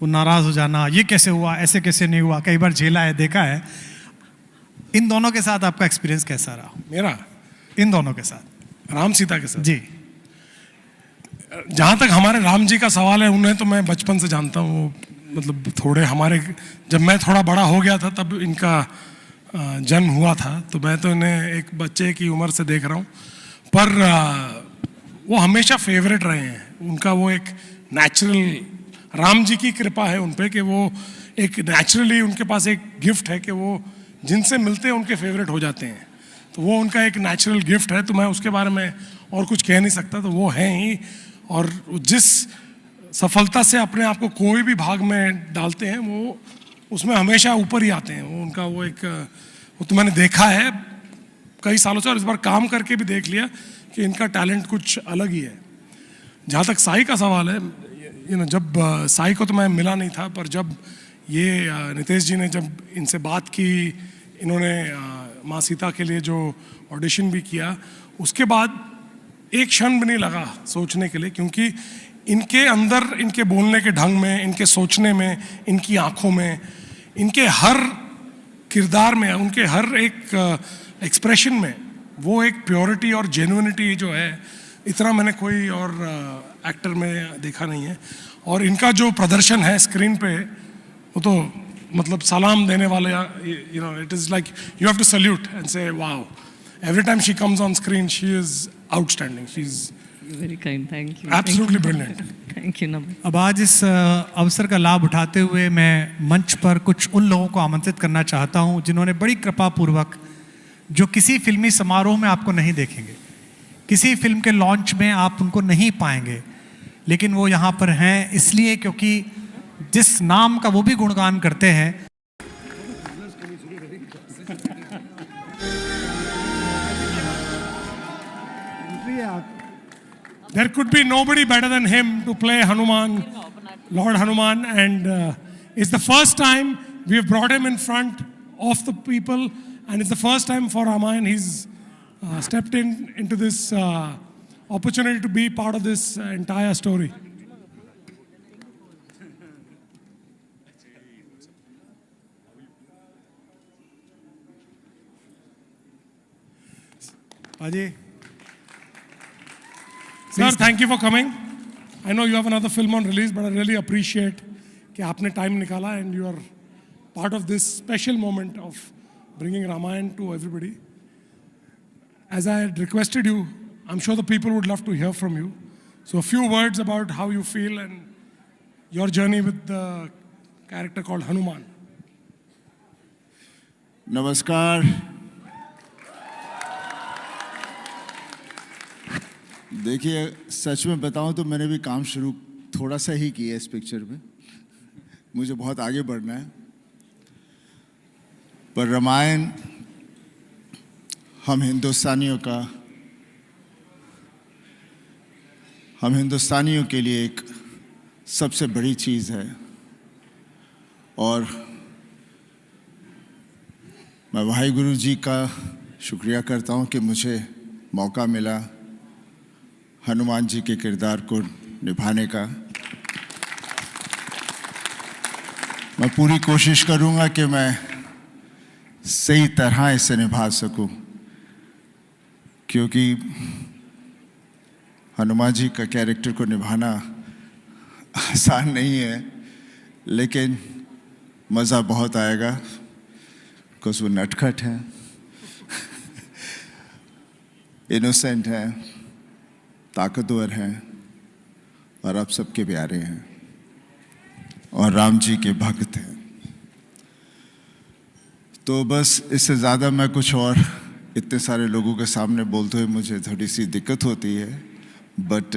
Speaker 1: वो नाराज़ हो जाना, ये कैसे हुआ, ऐसे कैसे नहीं हुआ, कई बार झेला है, देखा है। इन दोनों के साथ आपका एक्सपीरियंस कैसा रहा?
Speaker 4: मेरा
Speaker 1: इन दोनों के साथ,
Speaker 4: राम सीता के साथ
Speaker 1: जी।
Speaker 4: जहाँ तक हमारे राम जी का सवाल है, उन्हें तो मैं बचपन से जानता हूँ। मतलब थोड़े हमारे, जब मैं थोड़ा बड़ा हो गया था तब इनका जन्म हुआ था, तो मैं तो इन्हें एक बच्चे की उम्र से देख रहा हूँ। पर वो हमेशा फेवरेट रहे हैं। उनका वो एक नेचुरल, राम जी की कृपा है उन पे कि वो एक नेचुरली, उनके पास एक गिफ्ट है कि वो जिनसे मिलते हैं उनके फेवरेट हो जाते हैं। तो वो उनका एक नेचुरल गिफ्ट है, तो मैं उसके बारे में और कुछ कह नहीं सकता। तो वो हैं ही, और जिस सफलता से अपने आप को कोई भी भाग में डालते हैं, वो उसमें हमेशा ऊपर ही आते हैं। वो उनका वो एक वो तो मैंने देखा है कई सालों से, और इस बार काम करके भी देख लिया कि इनका टैलेंट कुछ अलग ही है। जहाँ तक साई का सवाल है, जब साई को तो मैं मिला नहीं था, पर जब ये नितेश जी ने जब इनसे बात की, इन्होंने माँ सीता के लिए जो ऑडिशन भी किया, उसके बाद एक क्षण भी नहीं लगा सोचने के लिए, क्योंकि इनके अंदर, इनके बोलने के ढंग में, इनके सोचने में, इनकी आंखों में, इनके हर किरदार में, उनके हर एक एक्सप्रेशन में वो एक प्योरिटी और जेन्युइनिटी जो है, इतना मैंने कोई और एक्टर में देखा नहीं है। और इनका जो प्रदर्शन है स्क्रीन पे, वो तो मतलब सलाम देने वाले, it is like you have to salute and say wow, every time she comes on screen she is outstanding, she is
Speaker 10: very kind, thank you,
Speaker 4: absolutely brilliant.
Speaker 10: Thank you Naman.
Speaker 1: अब आज इस अवसर का लाभ उठाते हुए मैं मंच पर कुछ उन लोगों को आमंत्रित करना चाहता हूं जिन्होंने बड़ी कृपापूर्वक, जो किसी फिल्मी समारोह में आपको नहीं देखेंगे, किसी फिल्म के लॉन्च में आप उनको नहीं पाएंगे, लेकिन वो यहाँ पर हैं इसलिए क्योंकि जिस नाम का वो भी गुणगान करते हैं,
Speaker 4: There could be nobody better than him to play Hanuman, Lord Hanuman, and it's the first time we have brought him in front of the people, and it's the first time for Ramayan he's stepped into this opportunity to be part of this entire story.
Speaker 1: Ajay
Speaker 4: Sir, thank you for coming. I know you have another film on release, but I really appreciate कि आपने time निकाला and you are part of this special moment of bringing Ramayan to everybody. As I had requested you, I'm sure the people would love to hear from you. So a few words about how you feel and your journey with the character called Hanuman.
Speaker 12: नमस्कार। देखिए, सच में बताऊं तो मैंने भी काम शुरू थोड़ा सा ही किया इस पिक्चर में, मुझे बहुत आगे बढ़ना है, पर रामायण हम हिंदुस्तानियों के लिए एक सबसे बड़ी चीज़ है। और मैं वाहिगुरु जी का शुक्रिया करता हूं कि मुझे मौका मिला हनुमान जी के किरदार को निभाने का। मैं पूरी कोशिश करूंगा कि मैं सही तरह इसे निभा सकूं, क्योंकि हनुमान जी का कैरेक्टर को निभाना आसान नहीं है, लेकिन मज़ा बहुत आएगा, बिकॉज वो नटखट हैं, इनोसेंट हैं, ताकतवर हैं और आप सबके प्यारे हैं और राम जी के भक्त हैं। तो बस इससे ज़्यादा मैं कुछ और इतने सारे लोगों के सामने बोलते हुए मुझे थोड़ी सी दिक्कत होती है, बट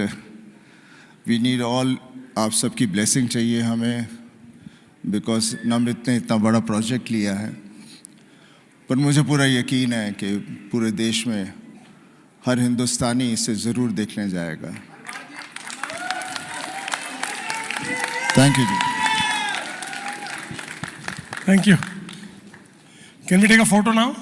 Speaker 12: वी नीड ऑल, आप सबकी ब्लेसिंग चाहिए हमें, बिकॉज नमित ने इतना बड़ा प्रोजेक्ट लिया है। पर मुझे पूरा यकीन है कि पूरे देश में हर हिंदुस्तानी इसे ज़रूर देखने जाएगा। थैंक यू जी।
Speaker 4: Thank you. Can we take a photo now?